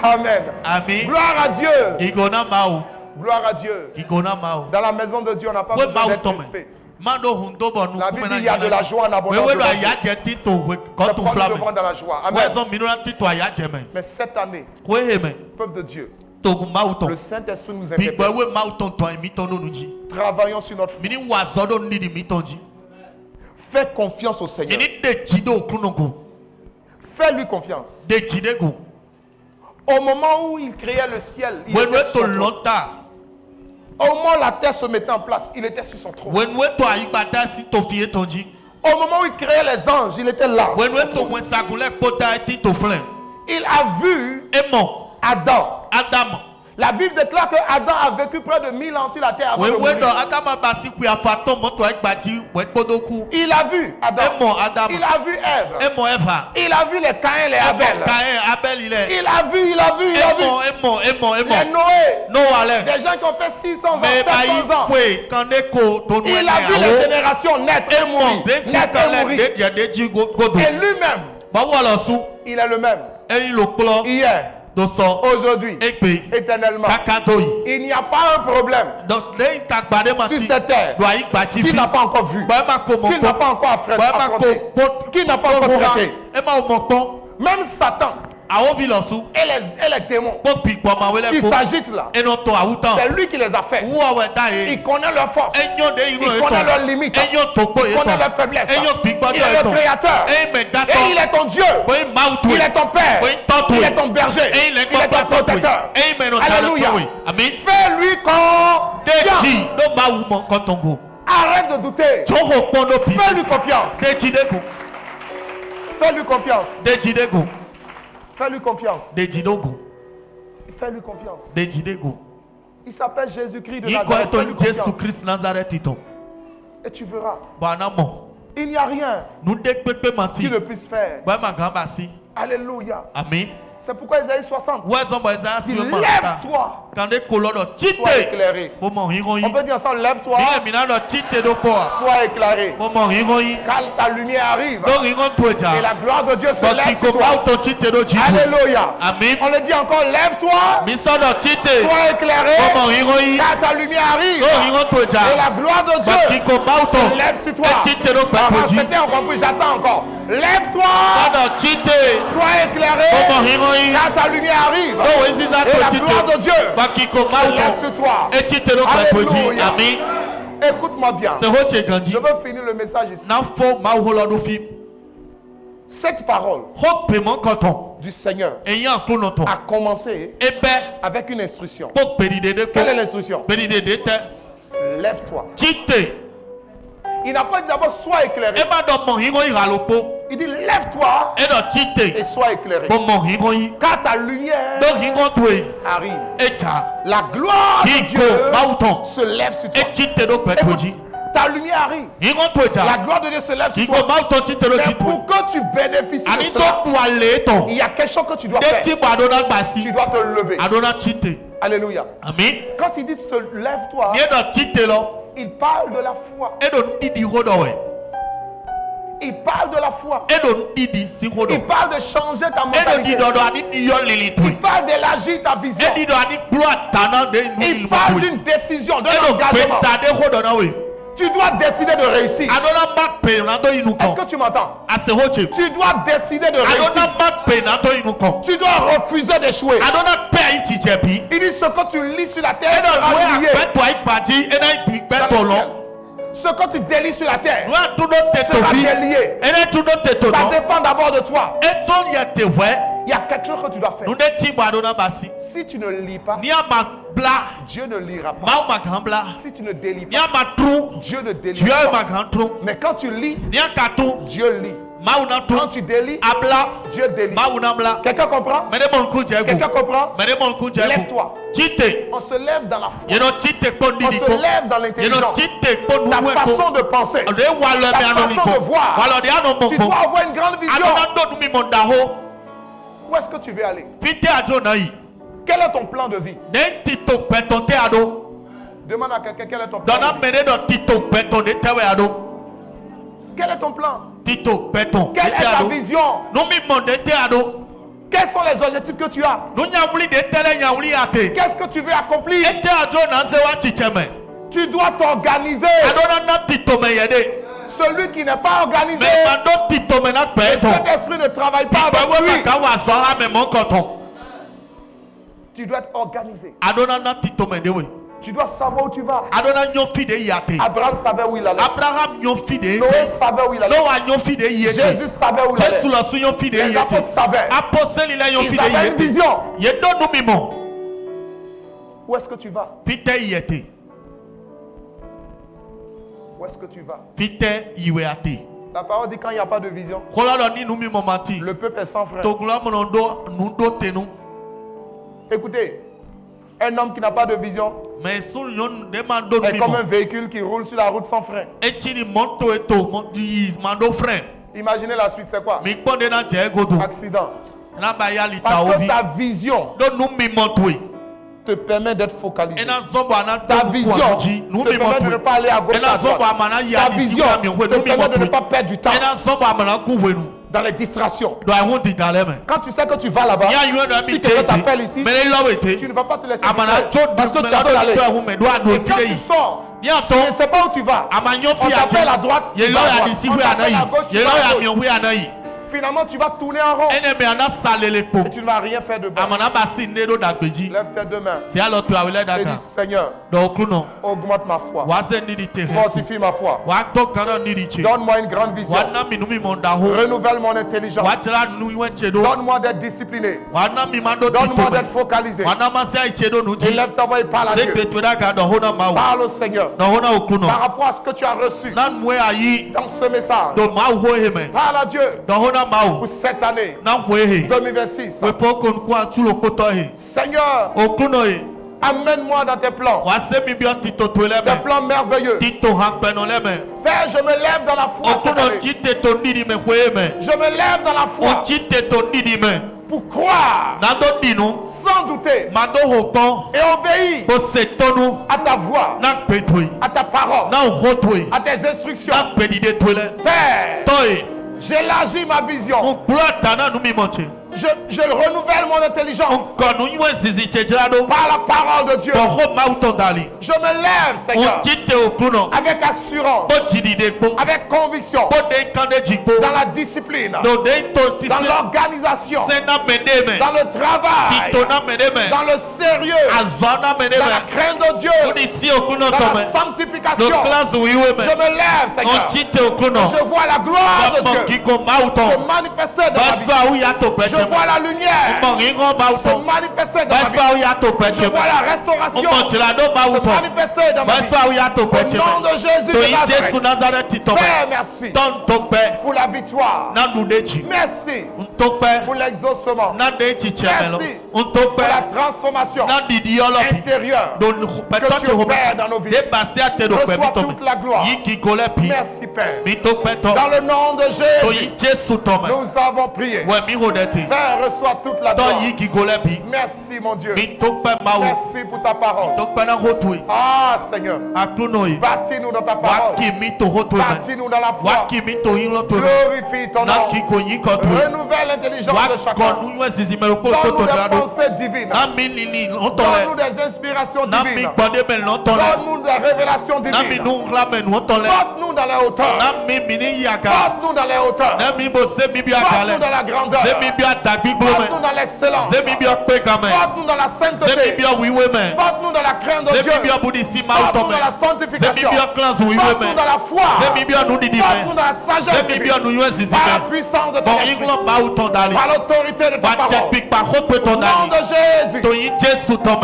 Amen. Amen. Gloire à Dieu. Gloire à Dieu. Dans la maison de Dieu, on n'a pas besoin d'être crispé. La Bible dit il y a de la joie en abondance. C'est pas nous devons dans la joie. Amen. Mais cette année, peuple de Dieu, le Saint-Esprit nous invite. Travaillons sur notre foi. Fais confiance au Seigneur. Fais-lui confiance. Au moment où il créait le ciel, il était sur son trône. Au moment où la terre se mettait en place, il était sur son trône. Au moment où il créait les anges, il était là. Il a vu Adam. La Bible déclare que Adam a vécu près de 1000 ans sur la terre avant de mourir. Il a vu Adam. Il a vu Ève. Il a vu les Caïn et les Abel. Il a vu. Les Noé. Des gens qui ont fait 600 ans, 700 ans. Il a vu les générations naître et mourir. Et lui-même, il est le même. Hier, aujourd'hui, éternellement. Il n'y a pas un problème sur cette terre qui n'a pas encore vu, qui n'a pas encore affronté, qui n'a pas encore traité. Même Satan et les démons qui s'agitent là, c'est lui qui les a fait. Il connaît leurs forces, il connaît leurs limites, il connaît leurs faiblesses. Il est le créateur et il est ton Dieu, il est ton père, il est ton berger, il est ton protecteur. Alléluia. Fais-lui confiance. Arrête de douter. Fais-lui confiance. Fais-lui confiance. Fais-lui confiance. Fais-lui confiance. Il s'appelle Jésus-Christ de Nazareth. Et tu verras. Il n'y a rien qui ne puisse faire. Alléluia. Amen. C'est pourquoi Isaïe 60 dit lève-toi, sois éclairé. On peut dire ensemble, lève-toi, sois éclairé. Car ta lumière arrive et la gloire de Dieu se lève sur toi. Alléluia. Amen. On le dit encore, lève-toi, sois éclairé. Car ta lumière arrive et la gloire de Dieu se lève sur toi. Certains ont compris, j'attends encore. Lève-toi, sois éclairé. Car ta lumière arrive et la gloire de Dieu se lève sur toi. Alléluia. Écoute-moi bien. Je veux finir le message ici. Cette parole du Seigneur a commencé avec une instruction. Quelle est l'instruction? Lève-toi. Il n'a pas dit d'abord sois éclairé. Il dit lève-toi et sois éclairé. Car ta lumière arrive. La gloire de Dieu se lève sur toi. Écoute, ta lumière arrive. La gloire de Dieu se lève sur toi. Mais pour que tu bénéficies de cela, il y a quelque chose que tu dois faire. Tu dois te lever. Alléluia. Amen. Quand il dit te lève-toi, il parle de la foi. Il parle de la foi. Il parle de changer ta mentalité. Il parle d'élargir ta vision. Il parle d'une décision, d'un engagement. Tu dois décider de réussir. Est-ce que tu m'entends? Tu dois décider de réussir. Tu dois refuser d'échouer. Il dit ce que tu lis sur la terre sera lié. Ce que tu délies sur la terre sera délié. Ça dépend d'abord de toi. Il y a quelque chose que tu dois faire. Si tu ne lis pas, Dieu ne lira pas. Si tu ne délis pas, Dieu ne délira pas. Mais quand tu lis, Dieu lit. Quand tu délis, Dieu délie. Quelqu'un comprend? Quelqu'un comprend? Lève-toi. On se lève dans la foi. On se lève dans l'intelligence. Ta façon de penser, ta façon de voir. Tu dois avoir une grande vision. Où est-ce que tu veux aller? Quel est ton plan de vie? Demande à quelqu'un quel est ton plan de vie. Quel est ton plan? Quelle est ta vision? Quels sont les objectifs que tu as? Qu'est-ce que tu veux accomplir? Tu dois t'organiser. Celui qui n'est pas organisé, cet esprit ne travaille pas avec lui. Tu dois être organisé. Tu dois savoir où tu vas. Abraham savait où il allait. Noé savait où il allait. Jésus savait où il allait. Les apôtres savaient. Ils avaient une vision. Où est-ce que tu vas? Où est-ce que tu vas? La parole dit quand il n'y a pas de vision, le peuple est sans frein. Écoutez, un homme qui n'a pas de vision est comme un véhicule qui roule sur la route sans frein. Imaginez la suite, c'est quoi? Accident. Parce que ta vision te permet d'être focalisé. Ta vision te permet de ne pas aller à gauche à droite. Ta vision te permet de ne pas perdre du temps dans les distractions. Quand tu sais que tu vas là-bas, si quelqu'un t'appelle ici, tu ne vas pas te laisser distraire parce que tu as d'aller. Et quand tu sors, tu ne sais pas où tu vas. On t'appelle à droite, tu vas à droite. On t'appelle à gauche, tu vas à gauche. Finalement, tu vas tourner en rond. Et tu ne vas rien faire de bon. Lève tes deux mains. Et dis, Seigneur, augmente ma foi. Fortifie ma foi. Donne-moi une grande vision. Renouvelle mon intelligence. Donne-moi d'être discipliné. Donne-moi d'être focalisé. Et lève ta voix et parle à Dieu. Parle au Seigneur. Par rapport à ce que tu as reçu dans ce message. Parle à Dieu. Pour cette année 2026. Seigneur, amène-moi dans tes plans. Tes plans merveilleux. Père, je me lève dans la foi cette année. Je me lève dans la foi pour croire sans douter et obéir à ta voix, à ta parole, à tes instructions. Père, j'élargis ma vision. Je renouvelle mon intelligence par la parole de Dieu. Je me lève, Seigneur, avec assurance, avec conviction, dans la discipline, dans l'organisation, dans le travail, dans le sérieux, dans la crainte de Dieu, dans la sanctification. Je me lève, Seigneur. Je vois la gloire de Dieu se manifester dans ma vie. Je vois la lumière se manifester dans ma vie. Je vois la restauration se manifester dans ma vie. Au nom de Jésus de Nazareth. Père, merci pour la victoire. Merci pour l'exaucement. Merci pour la transformation intérieure que tu opères dans nos vies. Reçois toute la gloire. Merci, Père. Dans le nom de Jésus, nous avons prié. Père, reçois toute la gloire. Merci, mon Dieu. Merci pour ta parole. Ah, Seigneur, bâtis-nous dans ta parole. Bâtis-nous dans la foi. Glorifie ton nom. Renouvelle l'intelligence de chacun. Donne-nous des pensées divines. Donne-nous des inspirations divines. Donne-nous des révélations divines. Porte-nous dans la hauteur. Porte-nous dans les hauteurs. Porte-nous dans la grandeur. Porte-nous dans l'excellence. Porte-nous dans la sainteté. Porte-nous dans la crainte de Dieu. Porte-nous dans la sanctification. Porte-nous dans la foi. Porte-nous dans la sagesse divine. Par la puissance de ton esprit. Par l'autorité de ta parole. Au nom de Jésus.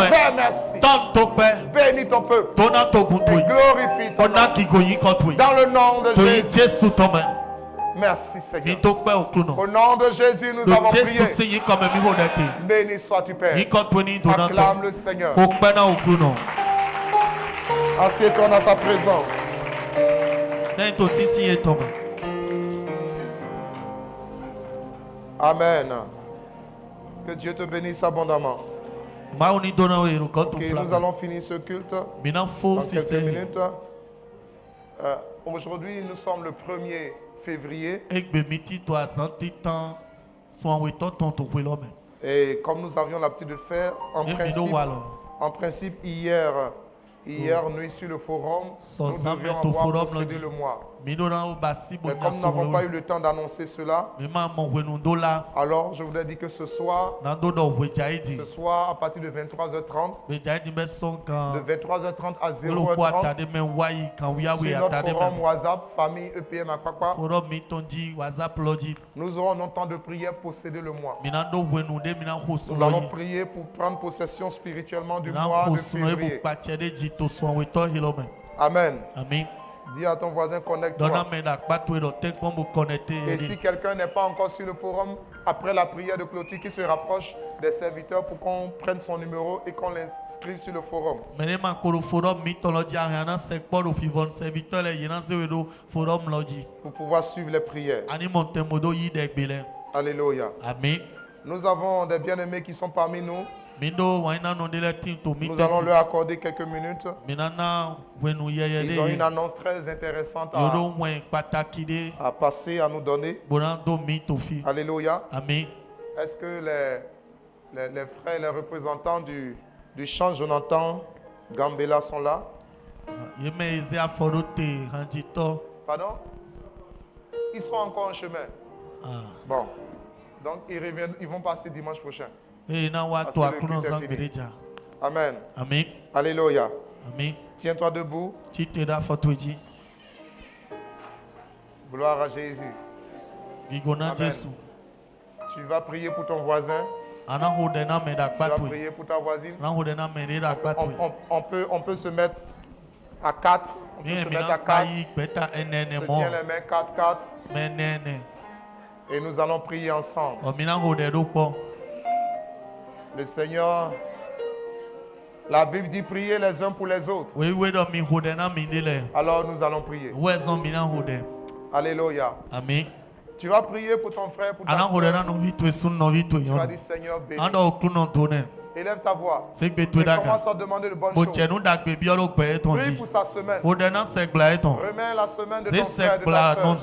Père, merci. Bénis ton peuple. Et glorifie ton nom. Dans le nom de Jésus. Merci, Seigneur. Au nom de Jésus, nous avons prié. Béni sois-tu, Père. Acclame le Seigneur. Assieds-toi dans sa présence. Amen. Que Dieu te bénisse abondamment. Okay, nous allons finir ce culte dans quelques minutes. Aujourd'hui, nous sommes le 1er février. Et comme nous avions l'habitude de faire, en principe hier nuit sur le forum, nous devions avoir procédé le mois. Mais comme nous n'avons pas eu le temps d'annoncer cela, alors je voudrais dire que ce soir à partir de 23h30, de 23h30 à 0h30, sur notre forum WhatsApp, famille EPM Akpakpa, nous aurons notre temps de prière pour céder le mois. Nous allons prier pour prendre possession spirituellement du mois de février. Amen. Dis à ton voisin, connecte-toi. Et si quelqu'un n'est pas encore sur le forum, après la prière de clôture, qui se rapproche des serviteurs pour qu'on prenne son numéro et qu'on l'inscrive sur le forum. Pour pouvoir suivre les prières. Alléluia. Amen. Nous avons des bien-aimés qui sont parmi nous. Nous allons leur accorder quelques minutes. Ils ont une annonce très intéressante à passer, à nous donner. Alléluia. Amen. Est-ce que les frères et les représentants du chant Jonathan Gambela sont là? Pardon? Ils sont encore en chemin. Bon. Donc ils vont passer dimanche prochain. Amen. Amen. Alléluia. Amen. Tiens-toi debout. Gloire à Jésus. Amen. Tu vas prier pour ton voisin. Tu vas prier pour ta voisine. On peut se mettre à 4. On peut se mettre à 4. Se tient les mains 4-4. Et nous allons prier ensemble. Le Seigneur, la Bible dit prier les uns pour les autres. Alors nous allons prier. Alléluia. Amen. Tu vas prier pour ton frère, pour ta soeur. Tu vas dire Seigneur, bénis. Élève ta voix. Et commence à demander de bonnes choses. Prie pour sa semaine. Remets la semaine de ton frère et de ta soeur.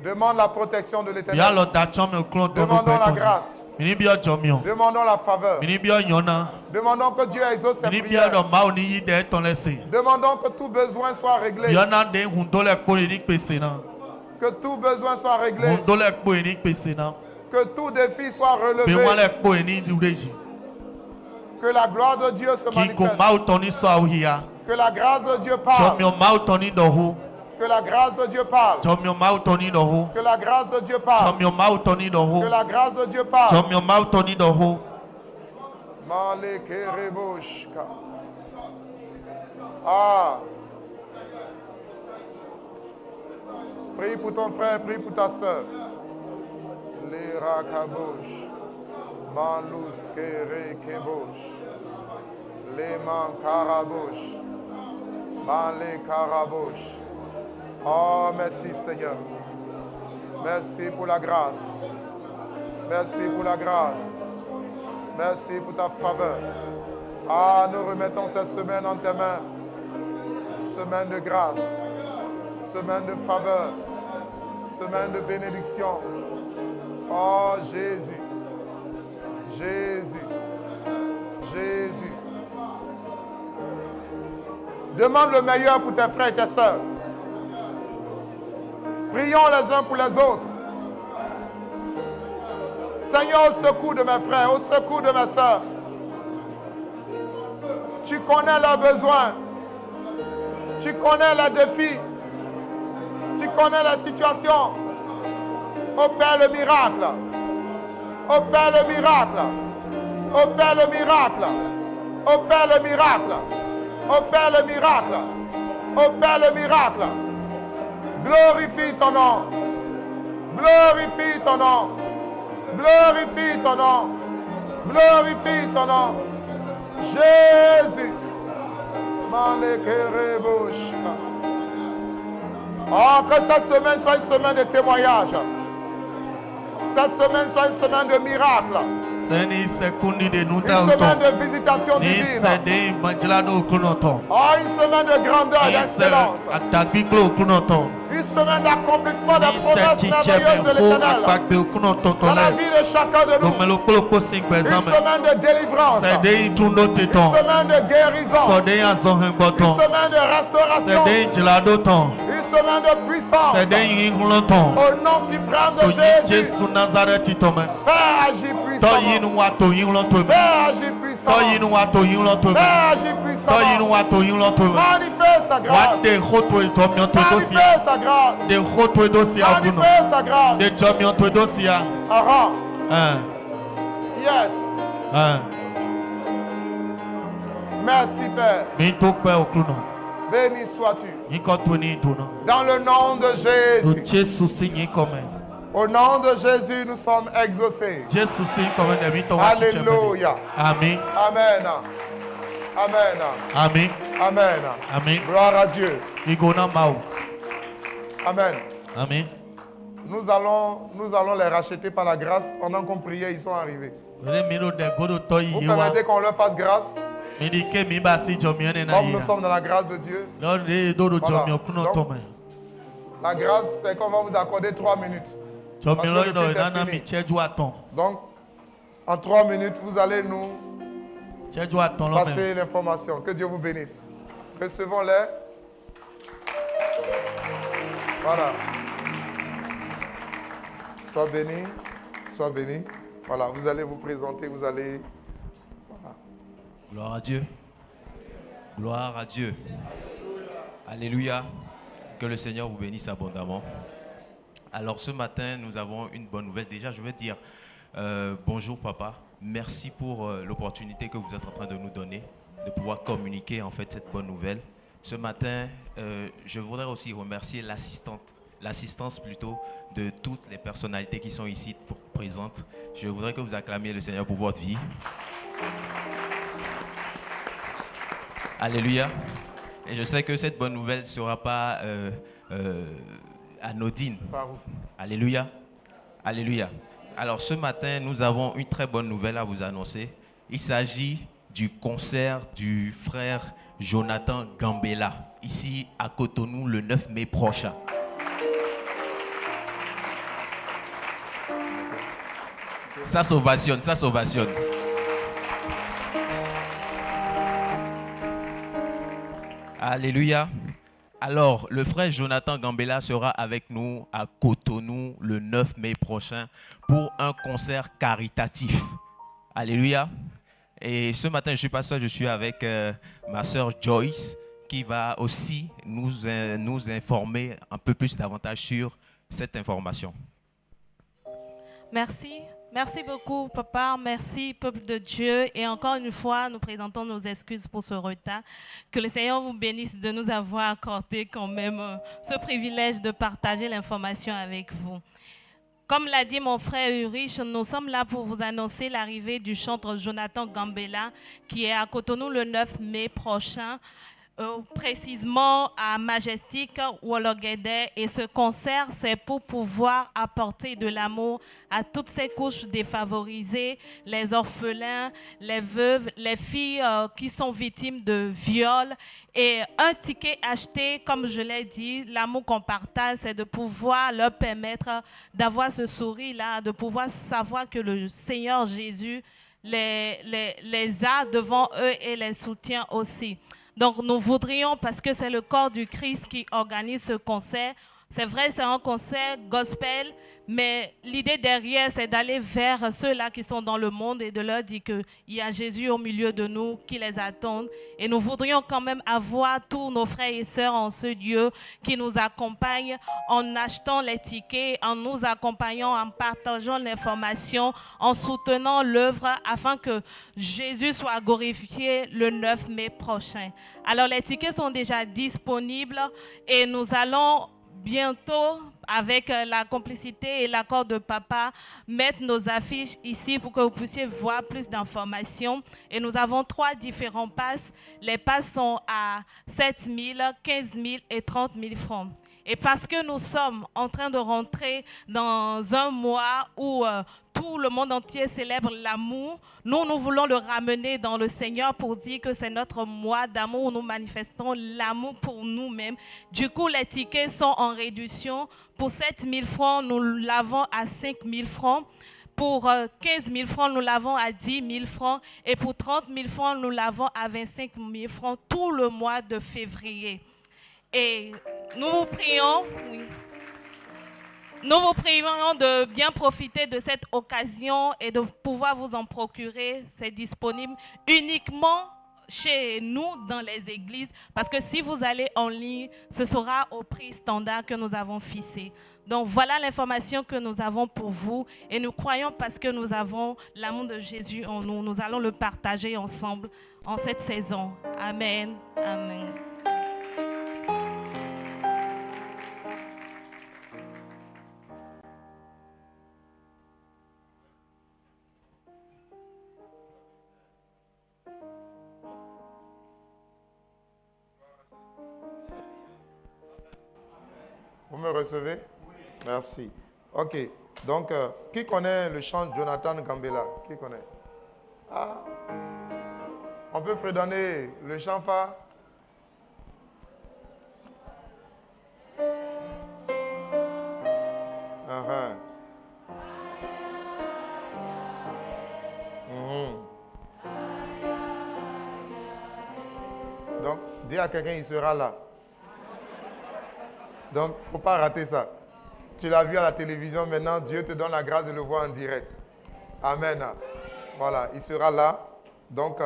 Demande la protection de l'Éternel. Demandons la grâce. Demandons la faveur. Demandons que Dieu exauce ses prières. Demandons que tout besoin soit réglé. Que tout besoin soit réglé. Que tout défi soit relevé. Que la gloire de Dieu se manifeste. Que la grâce de Dieu parle. Que la grâce de Dieu parle. Que la grâce de Dieu parle. Que la grâce de Dieu parle. Ah. Prie pour ton frère, prie pour ta soeur. Les rakabosh. Malus kere kebosh. Les mankarabosh. Malé karabosh. Oh, merci Seigneur. Merci pour la grâce. Merci pour la grâce. Merci pour ta faveur. Ah, nous remettons cette semaine en tes mains. Semaine de grâce. Semaine de faveur. Semaine de bénédiction. Oh, Jésus. Jésus. Jésus. Demande le meilleur pour tes frères et tes sœurs. Prions les uns pour les autres. Seigneur, au secours de mes frères, au secours de mes sœurs. Tu connais leurs besoins. Tu connais les défis. Tu connais la situation. Opère le miracle. Opère le miracle. Opère le miracle. Opère le miracle. Opère le miracle. Opère le miracle. Glorifie ton nom. Glorifie ton nom. Glorifie ton nom. Glorifie ton nom. Jésus. Oh, que cette semaine soit une semaine de témoignage. Cette semaine soit une semaine de miracle. Une semaine de visitation divine. Oh, une semaine de grandeur et d'excellence. Une semaine d'accomplissement des promesses merveilleuses de l'Éternel. Dans la vie de chacun de nous. Une semaine de délivrance. Une semaine de guérison. Une semaine de restauration. Une semaine de puissance. Au nom suprême de Jésus. Père, agis puissamment. Père, agis puissamment. Père, agis puissamment. Manifeste ta grâce. Manifeste ta grâce. Manifeste ta grâce. Yes. Merci Père. Béni sois-tu. Dans le nom de Jésus. Au nom de Jésus, nous sommes exaucés. Alléluia. Amen. Amen. Amen. Amen. Amen. Amen. Gloire à Dieu. Amen. Amen. Nous allons les racheter par la grâce. Pendant qu'on priait, ils sont arrivés. Vous permettez qu'on leur fasse grâce? Comme nous sommes dans la grâce de Dieu. Voilà. Donc, la grâce, c'est qu'on va vous accorder 3 minutes. Donc, en 3 minutes, vous allez nous passer l'information. Que Dieu vous bénisse. Recevons-les. Voilà. Sois béni. Sois béni. Voilà, vous allez vous présenter, vous allez... Voilà. Gloire à Dieu. Gloire à Dieu. Alléluia. Que le Seigneur vous bénisse abondamment. Alors ce matin, nous avons une bonne nouvelle. Déjà, je veux dire bonjour papa. Merci pour l'opportunité que vous êtes en train de nous donner, de pouvoir communiquer en fait cette bonne nouvelle. Ce matin, je voudrais aussi remercier l'assistance plutôt de toutes les personnalités qui sont ici présentes. Je voudrais que vous acclamiez le Seigneur pour votre vie. Alléluia. Et je sais que cette bonne nouvelle ne sera pas anodine. Alléluia. Alléluia. Alors ce matin, nous avons une très bonne nouvelle à vous annoncer. Il s'agit du concert du frère Jonathan Gambella, ici à Cotonou le 9 mai prochain. Ça s'ovationne, ça s'ovationne. Alléluia. Alors, le frère Jonathan Gambella sera avec nous à Cotonou le 9 mai prochain pour un concert caritatif. Alléluia. Et ce matin, je ne suis pas seul, je suis avec ma sœur Joyce qui va aussi nous informer un peu plus davantage sur cette information. Merci. Merci beaucoup, papa. Merci, peuple de Dieu. Et encore une fois, nous présentons nos excuses pour ce retard. Que le Seigneur vous bénisse de nous avoir accordé quand même ce privilège de partager l'information avec vous. Comme l'a dit mon frère Ulrich, nous sommes là pour vous annoncer l'arrivée du chanteur Jonathan Gambella qui est à Cotonou le 9 mai prochain. Précisément à Majestic Wologede, et ce concert c'est pour pouvoir apporter de l'amour à toutes ces couches défavorisées, les orphelins, les veuves, les filles qui sont victimes de viols. Et un ticket acheté, comme je l'ai dit, l'amour qu'on partage, c'est de pouvoir leur permettre d'avoir ce sourire-là, de pouvoir savoir que le Seigneur Jésus les a devant eux et les soutient aussi. Donc nous voudrions, parce que c'est le corps du Christ qui organise ce concert, c'est vrai, c'est un concert gospel, mais l'idée derrière, c'est d'aller vers ceux-là qui sont dans le monde et de leur dire qu'il y a Jésus au milieu de nous qui les attend. Et nous voudrions quand même avoir tous nos frères et sœurs en ce lieu qui nous accompagnent en achetant les tickets, en nous accompagnant, en partageant l'information, en soutenant l'œuvre afin que Jésus soit glorifié le 9 mai prochain. Alors les tickets sont déjà disponibles et nous allons bientôt, avec la complicité et l'accord de papa, mettre nos affiches ici pour que vous puissiez voir plus d'informations. Et nous avons 3 différents passes. Les passes sont à 7 000, 15 000 et 30 000 francs. Et parce que nous sommes en train de rentrer dans un mois où tout le monde entier célèbre l'amour, nous voulons le ramener dans le Seigneur pour dire que c'est notre mois d'amour où nous manifestons l'amour pour nous-mêmes. Du coup, les tickets sont en réduction. Pour 7 000 francs, nous l'avons à 5 000 francs. Pour 15 000 francs, nous l'avons à 10 000 francs. Et pour 30 000 francs, nous l'avons à 25 000 francs tout le mois de février. Et nous vous prions, nous vous prions de bien profiter de cette occasion et de pouvoir vous en procurer. C'est disponible uniquement chez nous dans les églises, parce que si vous allez en ligne, ce sera au prix standard que nous avons fixé. Donc voilà l'information que nous avons pour vous et nous croyons parce que nous avons l'amour de Jésus en nous. Nous allons le partager ensemble en cette saison. Amen. Amen. recevez? Oui. Merci. Ok. Donc, qui connaît le chant de Jonathan Gambela? Qui connaît? Ah. On peut fredonner le chant phare? Donc, dis à quelqu'un, il sera là. Donc, il ne faut pas rater ça. Tu l'as vu à la télévision, maintenant, Dieu te donne la grâce de le voir en direct. Amen. Voilà, il sera là. Donc,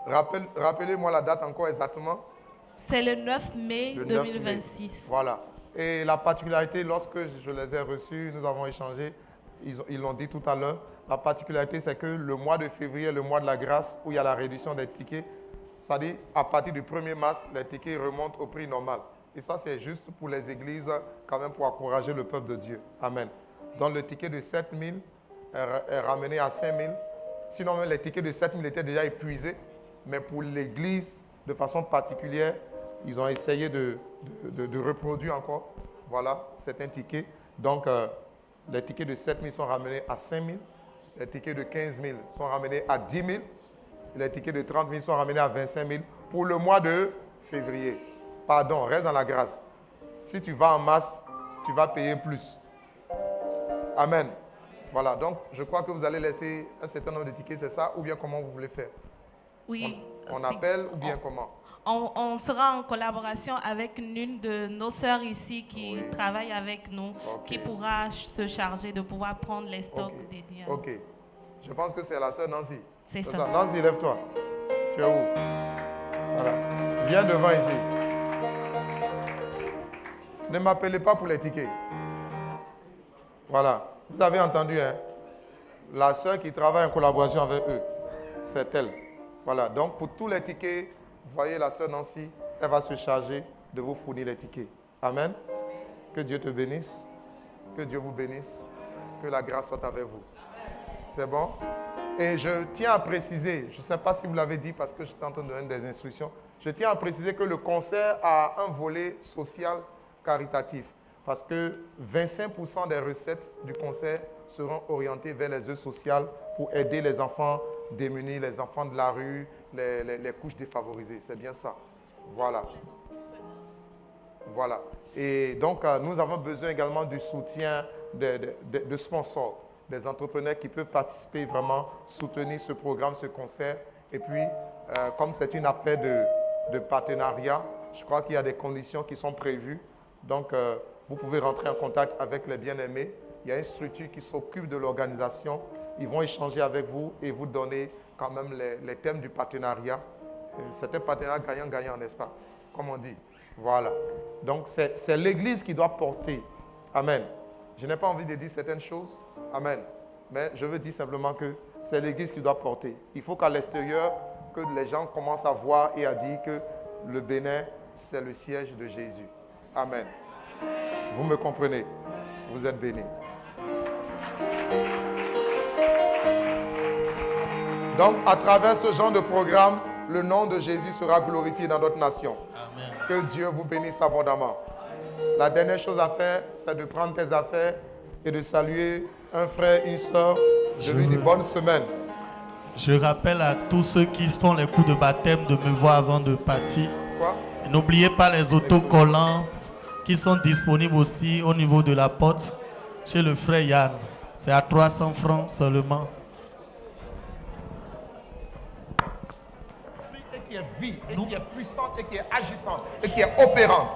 rappelez-moi la date encore exactement. C'est le 9 mai 2026. Voilà. Et la particularité, lorsque je les ai reçus, nous avons échangé, ils l'ont dit tout à l'heure, la particularité, c'est que le mois de février, le mois de la grâce, où il y a la réduction des tickets, c'est-à-dire à partir du 1er mars, les tickets remontent au prix normal. Et ça, c'est juste pour les églises, quand même pour encourager le peuple de Dieu. Amen. Donc le ticket de 7 000 est ramené à 5 000. Sinon, même les tickets de 7 000 étaient déjà épuisés. Mais pour l'église, de façon particulière, ils ont essayé de reproduire encore. Voilà, c'est un ticket. Donc, les tickets de 7 000 sont ramenés à 5 000. Les tickets de 15 000 sont ramenés à 10 000. Et les tickets de 30 000 sont ramenés à 25 000 pour le mois de février. Pardon, reste dans la grâce. Si tu vas en masse, tu vas payer plus. Amen. Voilà, donc je crois que vous allez laisser un certain nombre de tickets, c'est ça? Ou bien comment vous voulez faire? Oui. On appelle ou bien comment? On sera en collaboration avec l'une de nos sœurs ici qui travaille avec nous, qui pourra se charger de pouvoir prendre les stocks dédiés. Ok. Je pense que c'est la sœur Nancy. C'est ça. Nancy, lève-toi. Tu es où? Voilà. Viens devant ici. Ne m'appelez pas pour les tickets. Voilà. Vous avez entendu, hein? La sœur qui travaille en collaboration avec eux, c'est elle. Voilà. Donc, pour tous les tickets, vous voyez la sœur Nancy, elle va se charger de vous fournir les tickets. Amen. Que Dieu te bénisse. Que Dieu vous bénisse. Que la grâce soit avec vous. C'est bon? Et je tiens à préciser, je ne sais pas si vous l'avez dit parce que j'étais en train de donner des instructions, je tiens à préciser que le concert a un volet social caritatif parce que 25% des recettes du concert seront orientées vers les œuvres sociales pour aider les enfants démunis, les enfants de la rue, les couches défavorisées. C'est bien ça. Voilà. Voilà. Et donc, nous avons besoin également du soutien de sponsors, des entrepreneurs qui peuvent participer vraiment, soutenir ce programme, ce concert. Et puis, comme c'est une affaire de partenariat, je crois qu'il y a des conditions qui sont prévues. Donc, vous pouvez rentrer en contact avec les bien-aimés. Il y a une structure qui s'occupe de l'organisation. Ils vont échanger avec vous et vous donner quand même les thèmes du partenariat. C'est un partenariat gagnant-gagnant, n'est-ce pas? Comme on dit. Voilà. Donc, c'est l'Église qui doit porter. Amen. Je n'ai pas envie de dire certaines choses. Amen. Mais je veux dire simplement que c'est l'Église qui doit porter. Il faut qu'à l'extérieur, que les gens commencent à voir et à dire que le Bénin, c'est le siège de Jésus. Amen. Vous me comprenez? Vous êtes bénis. Donc, à travers ce genre de programme, le nom de Jésus sera glorifié dans notre nation. Amen. Que Dieu vous bénisse abondamment. La dernière chose à faire, c'est de prendre tes affaires et de saluer un frère, une soeur. Je lui dis bonne semaine. Je rappelle à tous ceux qui font les coups de baptême de me voir avant de partir. Quoi? N'oubliez pas les autocollants qui sont disponibles aussi au niveau de la porte chez le frère Yann. C'est à 300 francs seulement. Et qui est vive, et qui est puissante, et qui est agissante, et qui est opérante.